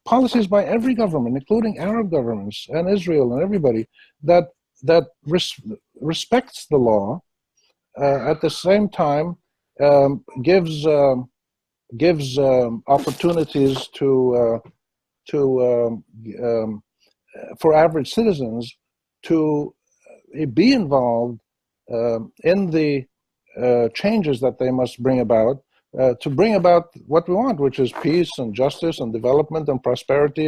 policies by every government, including Arab governments and Israel and everybody, that respects the law, at the same time gives opportunities for average citizens to be involved in the changes that they must bring about, to bring about what we want, which is peace and justice and development and prosperity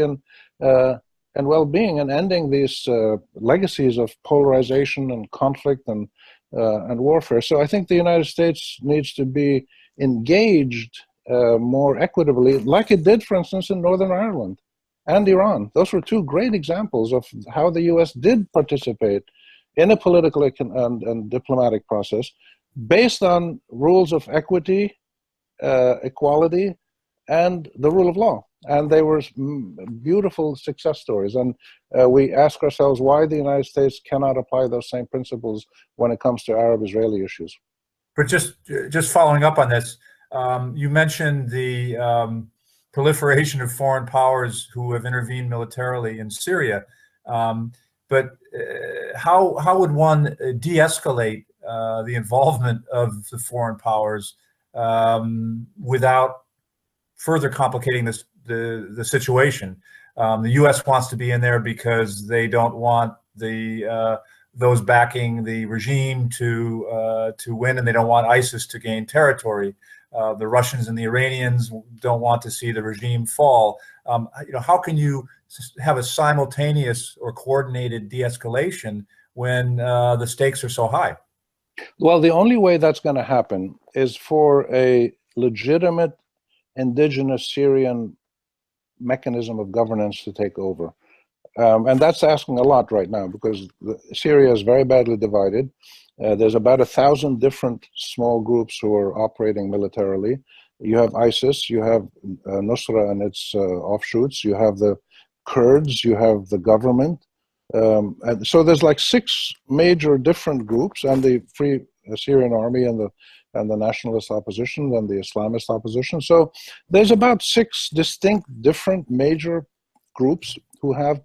and well-being, and ending these legacies of polarization and conflict and warfare. So I think the United States needs to be engaged more equitably, like it did, for instance, in Northern Ireland and Iran. Those were two great examples of how the U.S. did participate in a political and diplomatic process based on rules of equity, equality, and the rule of law. And they were beautiful success stories. And we ask ourselves why the United States cannot apply those same principles when it comes to Arab-Israeli issues. But just following up on this, you mentioned the proliferation of foreign powers who have intervened militarily in Syria. But how would one de-escalate the involvement of the foreign powers without further complicating the situation? The U.S. wants to be in there because they don't want those backing the regime to win, and they don't want ISIS to gain territory. The Russians and the Iranians don't want to see the regime fall. How can you have a simultaneous or coordinated de-escalation when the stakes are so high? Well, the only way that's going to happen is for a legitimate indigenous Syrian mechanism of governance to take over. And that's asking a lot right now, because Syria is very badly divided. There's about 1,000 different small groups who are operating militarily. You have ISIS, you have Nusra and its offshoots, you have the Kurds, you have the government. And so there's like 6 major different groups, and the Free Syrian Army and the nationalist opposition and the Islamist opposition. So there's about 6 distinct different major groups who have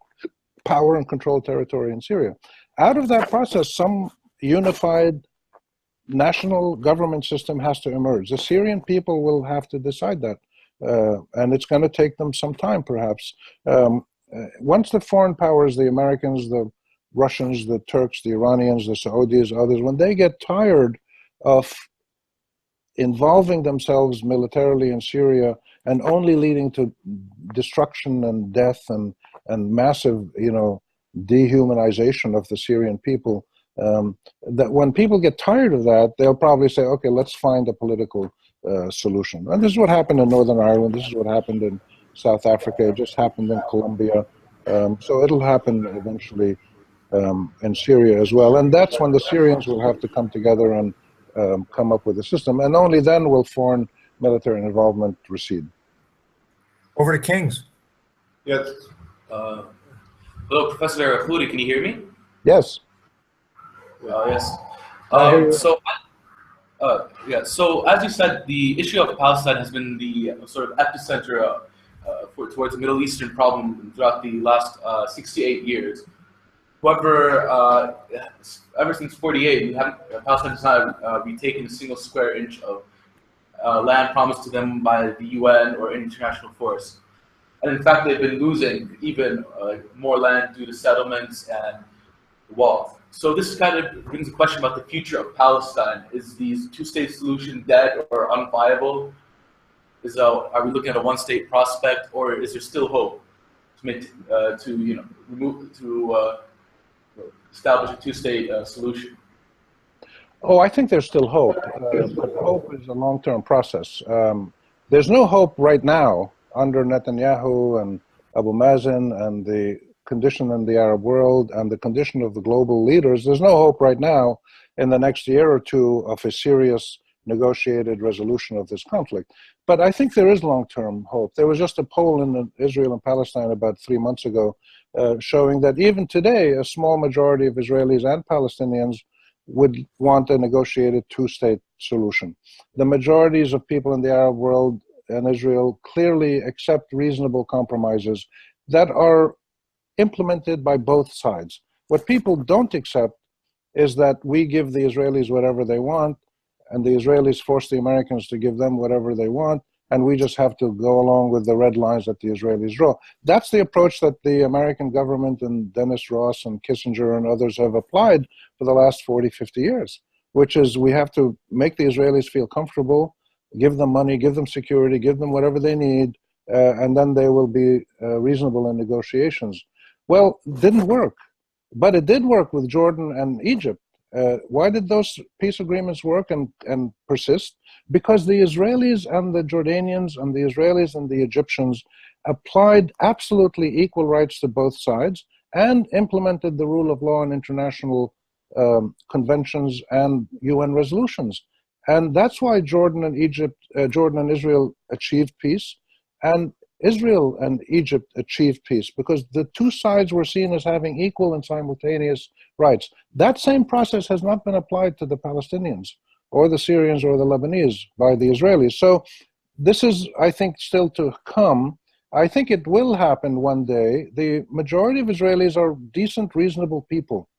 power and control territory in Syria. Out of that process, some unified national government system has to emerge. The Syrian people will have to decide that, and it's going to take them some time, perhaps. Once the foreign powers, the Americans, the Russians, the Turks, the Iranians, the Saudis, others, when they get tired of involving themselves militarily in Syria and only leading to destruction and death and massive, dehumanization of the Syrian people, that when people get tired of that, they'll probably say, okay, let's find a political solution. And this is what happened in Northern Ireland. This is what happened in South Africa. It just happened in Colombia. So it'll happen eventually in Syria as well. And that's when the Syrians will have to come together and come up with a system. And only then will foreign military involvement recede. Over to Kings. Yes. Hello, Professor Khouri, can you hear me? Yes. Yes. So as you said, the issue of Palestine has been the sort of epicenter towards the Middle Eastern problem throughout the last 68 years. However, ever since 48, Palestine has not retaken a single square inch of land promised to them by the UN or international force. And in fact, they've been losing even more land due to settlements and walls. So this kind of brings a question about the future of Palestine. Is the two-state solution dead or unviable? Are we looking at a one-state prospect, or is there still hope to establish a two-state solution? Oh, I think there's still hope, but hope is a long-term process. There's no hope right now under Netanyahu and Abu Mazen and the condition in the Arab world and the condition of the global leaders, there's no hope right now in the next year or two of a serious negotiated resolution of this conflict. But I think there is long-term hope. There was just a poll in Israel and Palestine about 3 months ago showing that even today, a small majority of Israelis and Palestinians would want a negotiated two-state solution. The majorities of people in the Arab world and Israel clearly accept reasonable compromises that are implemented by both sides. What people don't accept is that we give the Israelis whatever they want, and the Israelis force the Americans to give them whatever they want, and we just have to go along with the red lines that the Israelis draw. That's the approach that the American government and Dennis Ross and Kissinger and others have applied for the last 40, 50 years, which is we have to make the Israelis feel comfortable, give them money, give them security, give them whatever they need, and then they will be reasonable in negotiations. Well, it didn't work, but it did work with Jordan and Egypt. Why did those peace agreements work and persist? Because the Israelis and the Jordanians and the Israelis and the Egyptians applied absolutely equal rights to both sides and implemented the rule of law and international conventions and UN resolutions. And that's why Jordan and Israel achieved peace, and Israel and Egypt achieved peace because the two sides were seen as having equal and simultaneous rights. That same process has not been applied to the Palestinians or the Syrians or the Lebanese by the Israelis. So this is, I think, still to come. I think it will happen one day. The majority of Israelis are decent, reasonable people.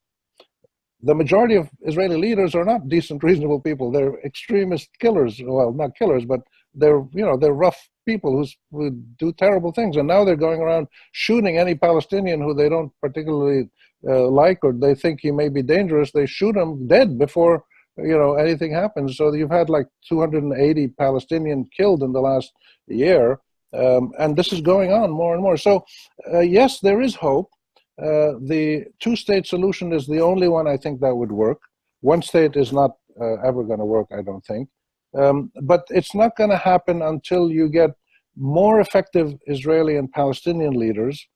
The majority of Israeli leaders are not decent, reasonable people. They're extremist killers. Well, not killers, but they're rough people who do terrible things. And now they're going around shooting any Palestinian who they don't particularly like or they think he may be dangerous. They shoot him dead before anything happens. So you've had like 280 Palestinians killed in the last year, and this is going on more and more. So yes, there is hope. The two-state solution is the only one I think that would work. One state is not ever going to work, I don't think. But it's not going to happen until you get more effective Israeli and Palestinian leaders,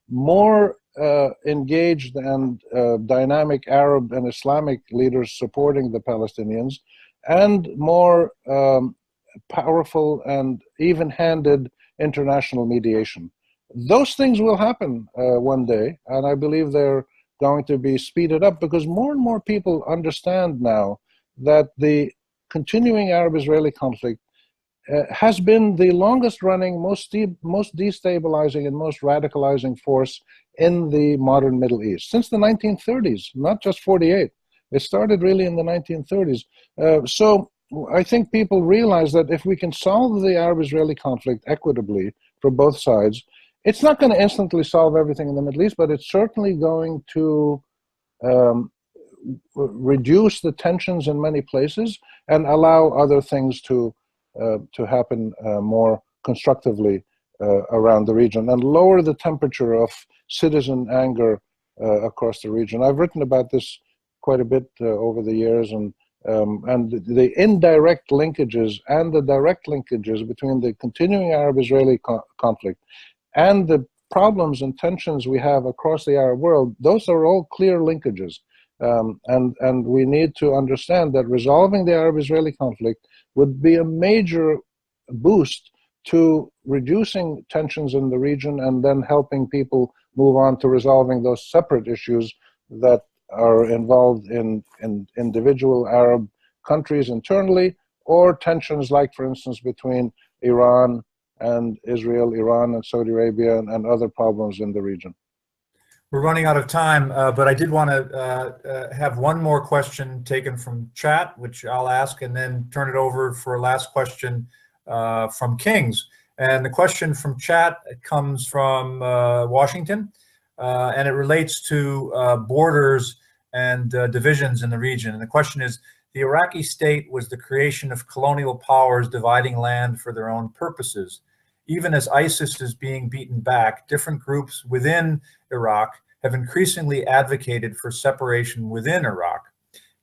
more engaged and dynamic Arab and Islamic leaders supporting the Palestinians, and more powerful and even-handed international mediation. Those things will happen one day, and I believe they're going to be speeded up because more and more people understand now that the continuing Arab-Israeli conflict has been the longest-running, most destabilizing, and most radicalizing force in the modern Middle East since the 1930s, not just 48. It started really in the 1930s. So I think people realize that if we can solve the Arab-Israeli conflict equitably for both sides, it's not going to instantly solve everything in the Middle East, but it's certainly going to reduce the tensions in many places and allow other things to happen more constructively around the region and lower the temperature of citizen anger across the region. I've written about this quite a bit over the years, and the indirect linkages and the direct linkages between the continuing Arab-Israeli conflict and the problems and tensions we have across the Arab world, those are all clear linkages. And we need to understand that resolving the Arab-Israeli conflict would be a major boost to reducing tensions in the region and then helping people move on to resolving those separate issues that are involved in individual Arab countries internally, or tensions like, for instance, between Iran and Israel, Iran and Saudi Arabia, and other problems in the region. We're running out of time, but I did want to have one more question taken from chat, which I'll ask, and then turn it over for a last question from Kings. And the question from chat comes from Washington, and it relates to borders and divisions in the region. And the question is, the Iraqi state was the creation of colonial powers dividing land for their own purposes. Even as ISIS is being beaten back, different groups within Iraq have increasingly advocated for separation within Iraq.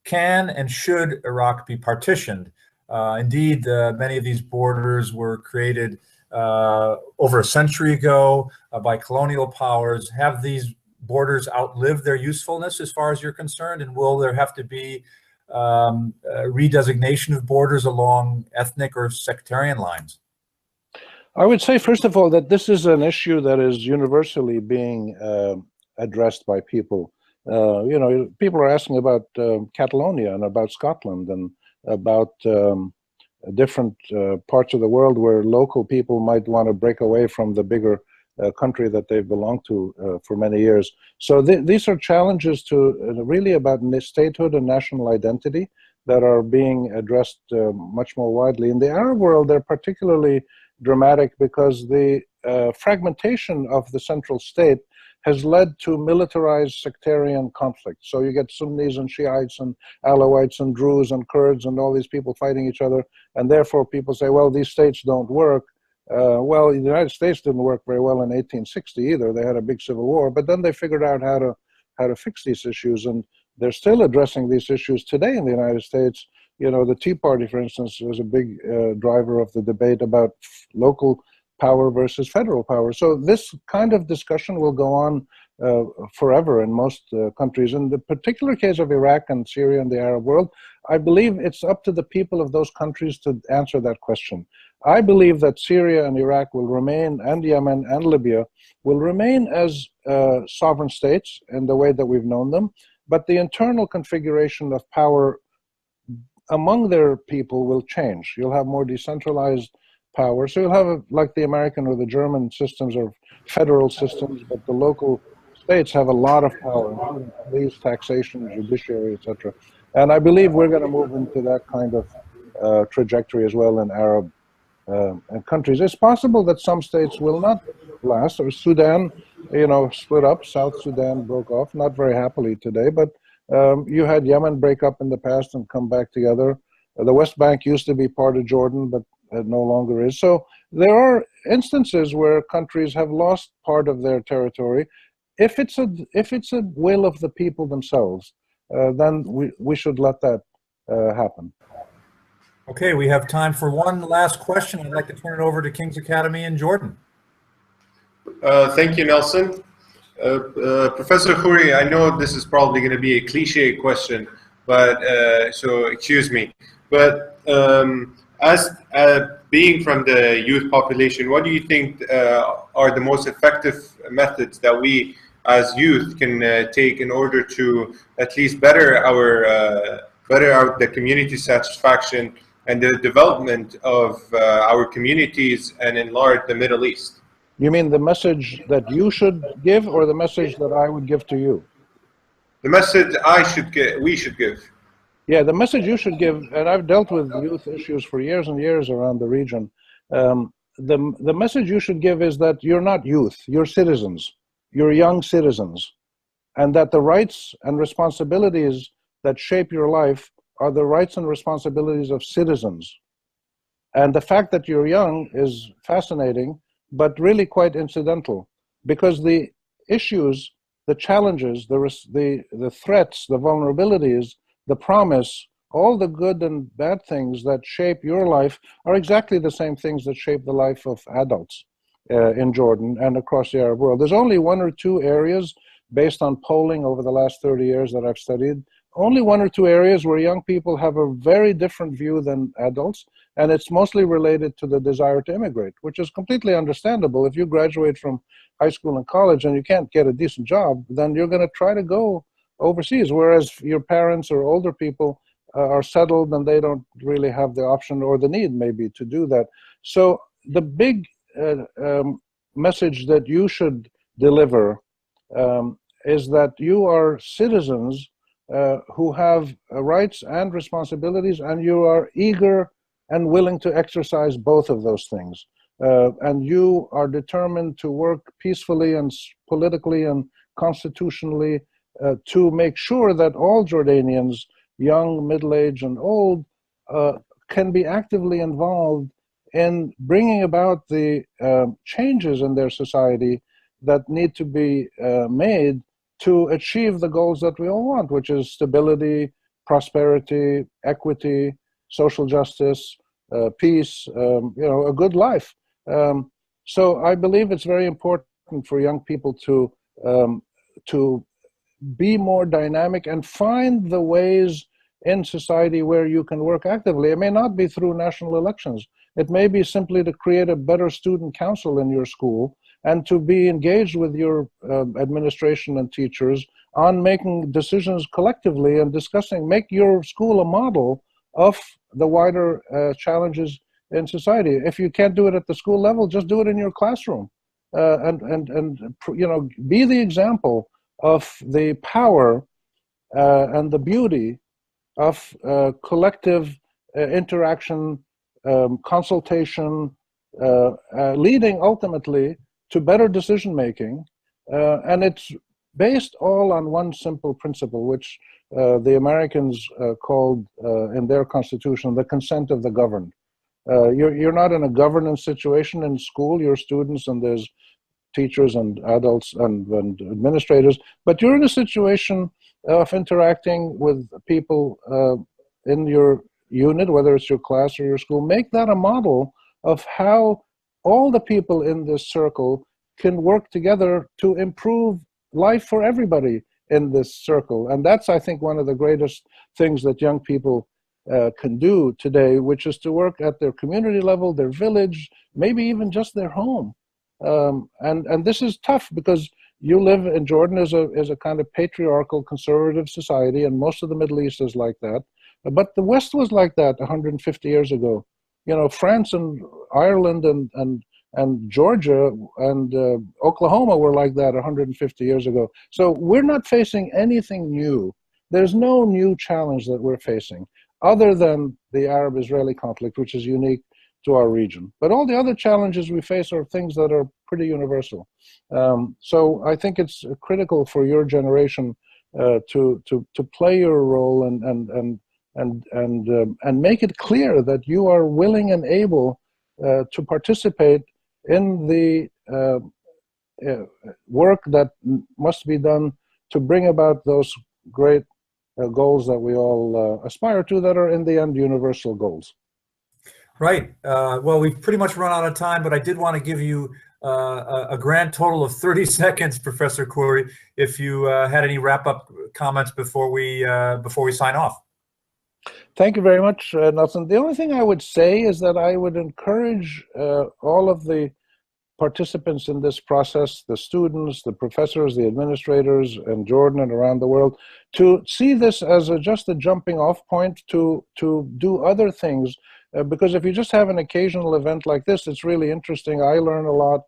Can and should Iraq be partitioned? Indeed, many of these borders were created over a century ago by colonial powers. Have these borders outlive their usefulness as far as you're concerned? And will there have to be redesignation of borders along ethnic or sectarian lines? I would say, first of all, that this is an issue that is universally being addressed by people. People are asking about Catalonia and about Scotland and about different parts of the world where local people might want to break away from the bigger country that they've belonged to for many years. So these are challenges to really about statehood and national identity that are being addressed much more widely. In the Arab world, they're particularly dramatic because the fragmentation of the central state has led to militarized sectarian conflict. So you get Sunnis and Shiites and Alawites and Druze and Kurds and all these people fighting each other, and therefore people say, well, these states don't work. Well, the United States didn't work very well in 1860 either. They had a big civil war, but then they figured out how to fix these issues, and they're still addressing these issues today in the United States. The Tea Party, for instance, was a big driver of the debate about local power versus federal power. So this kind of discussion will go on forever in most countries. In the particular case of Iraq and Syria and the Arab world, I believe it's up to the people of those countries to answer that question. I believe that Syria and Iraq will remain, and Yemen and Libya, will remain as sovereign states in the way that we've known them, but the internal configuration of power among their people will change. You'll have more decentralized power. So you'll have, like the American or the German systems are federal systems, but the local states have a lot of power, including police, taxation, judiciary, etc. And I believe we're going to move into that kind of trajectory as well in Arab countries. It's possible that some states will not last. Or Sudan, split up. South Sudan broke off, not very happily today, but you had Yemen break up in the past and come back together. The West Bank used to be part of Jordan, but it no longer is. So there are instances where countries have lost part of their territory. If it's a will of the people themselves, then we should let that happen. Okay, we have time for one last question. I'd like to turn it over to King's Academy in Jordan. Thank you, Nelson. Professor Khouri, I know this is probably going to be a cliche question, but so excuse me. But as being from the youth population, what do you think are the most effective methods that we as youth can take in order to at least better the community satisfaction and the development of our communities and enlarge the Middle East? You mean the message that you should give, or the message that I would give to you? The message we should give. Yeah, the message you should give, and I've dealt with youth issues for years and years around the region. The message you should give is that you're not youth, you're citizens. You're young citizens. And that the rights and responsibilities that shape your life are the rights and responsibilities of citizens. And the fact that you're young is fascinating, but really quite incidental, because the issues, the challenges, the threats, the vulnerabilities, the promise, all the good and bad things that shape your life are exactly the same things that shape the life of adults in Jordan and across the Arab world. There's only one or two areas, based on polling over the last 30 years that I've studied, only one or two areas where young people have a very different view than adults, and it's mostly related to the desire to immigrate, which is completely understandable. If you graduate from high school and college and you can't get a decent job, then you're going to try to go overseas, whereas your parents or older people are settled and they don't really have the option or the need maybe to do that. So the big message that you should deliver is that you are citizens who have rights and responsibilities, and you are eager and willing to exercise both of those things. And you are determined to work peacefully and politically and constitutionally to make sure that all Jordanians, young, middle-aged, and old, can be actively involved in bringing about the changes in their society that need to be made to achieve the goals that we all want, which is stability, prosperity, equity, social justice, peace, a good life. So I believe it's very important for young people to to be more dynamic and find the ways in society where you can work actively. It may not be through national elections. It may be simply to create a better student council in your school and to be engaged with your administration and teachers on making decisions collectively and discussing, make your school a model of the wider challenges in society. If you can't do it at the school level, just do it in your classroom, and you know, be the example of the power and the beauty of collective interaction, consultation, leading ultimately to better decision making, and it's based all on one simple principle, which the Americans called in their constitution the consent of the governed. You're not in a governance situation in school. You're students, and there's teachers and adults and administrators, but you're in a situation of interacting with people in your unit, whether it's your class or your school. Make that a model of how all the people in this circle can work together to improve life for everybody in this circle. And that's, I think, one of the greatest things that young people can do today, which is to work at their community level, their village, maybe even just their home. And this is tough because you live in Jordan as a kind of patriarchal conservative society, and most of the Middle East is like that. But the West was like that 150 years ago. You know, France and Ireland and Georgia and Oklahoma were like that 150 years ago. So we're not facing anything new. There's no new challenge that we're facing other than the Arab-Israeli conflict, which is unique to our region. But all the other challenges we face are things that are pretty universal. So I think it's critical for your generation to play your role and make it clear that you are willing and able to participate in the work that must be done to bring about those great goals that we all aspire to, that are in the end universal goals. Right. Well, we've pretty much run out of time, but I did want to give you a grand total of 30 seconds, Professor Khouri, if you had any wrap-up comments before we sign off. Thank you very much, Nelson. The only thing I would say is that I would encourage all of the participants in this process, the students, the professors, the administrators in Jordan and around the world, to see this as just a jumping off point to do other things. Because if you just have an occasional event like this, it's really interesting. I learn a lot.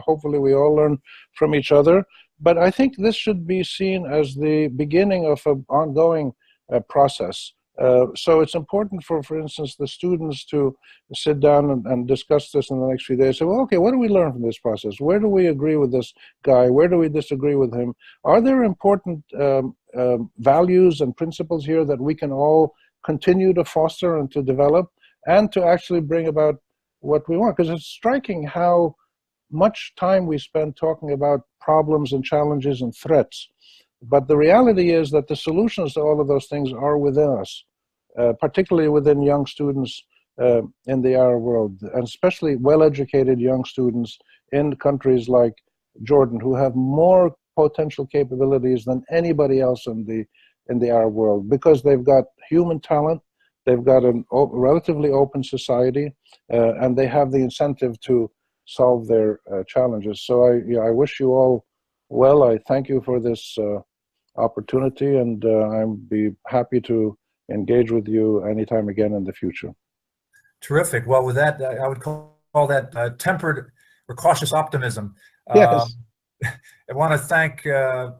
Hopefully we all learn from each other. But I think this should be seen as the beginning of an ongoing process. So it's important for instance, the students to sit down and discuss this in the next few days. Say, well, okay, what do we learn from this process? Where do we agree with this guy? Where do we disagree with him? Are there important values and principles here that we can all continue to foster and to develop and to actually bring about what we want? Because it's striking how much time we spend talking about problems and challenges and threats. But the reality is that the solutions to all of those things are within us, particularly within young students in the Arab world, and especially well-educated young students in countries like Jordan, who have more potential capabilities than anybody else in the Arab world, because they've got human talent, they've got a relatively open society, and they have the incentive to solve their challenges. So I wish you all well. I thank you for this opportunity, and I'd be happy to engage with you anytime again in the future. Terrific. Well, with that, I would call that tempered or cautious optimism. Yes. I want to thank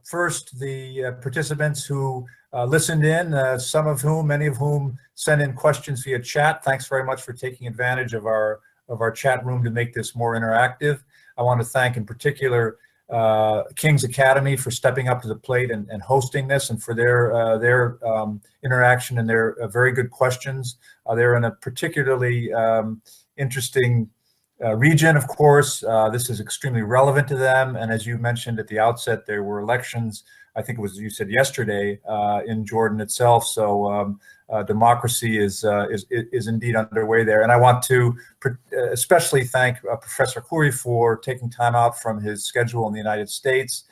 first the participants who listened in, many of whom sent in questions via chat. Thanks very much for taking advantage of our chat room to make this more interactive. I want to thank in particular King's Academy for stepping up to the plate and hosting this, and for their interaction and their very good questions. They're in a particularly interesting region, of course. This is extremely relevant to them, and as you mentioned at the outset, there were elections, I think it was, you said yesterday, in Jordan itself. So democracy is indeed underway there. And I want to especially thank Professor Khouri for taking time out from his schedule in the United States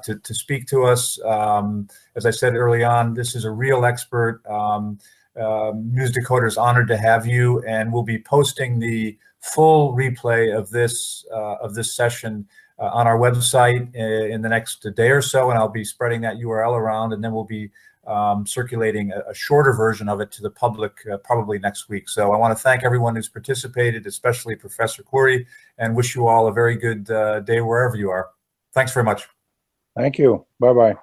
to speak to us. As I said early on, this is a real expert. News-Decoder is honored to have you, and we'll be posting the full replay of this session on our website in the next day or so, and I'll be spreading that URL around, and then we'll be circulating a shorter version of it to the public probably next week. So I want to thank everyone who's participated, especially Professor Khouri, and wish you all a very good day wherever you are. Thanks very much. Thank you. Bye-bye.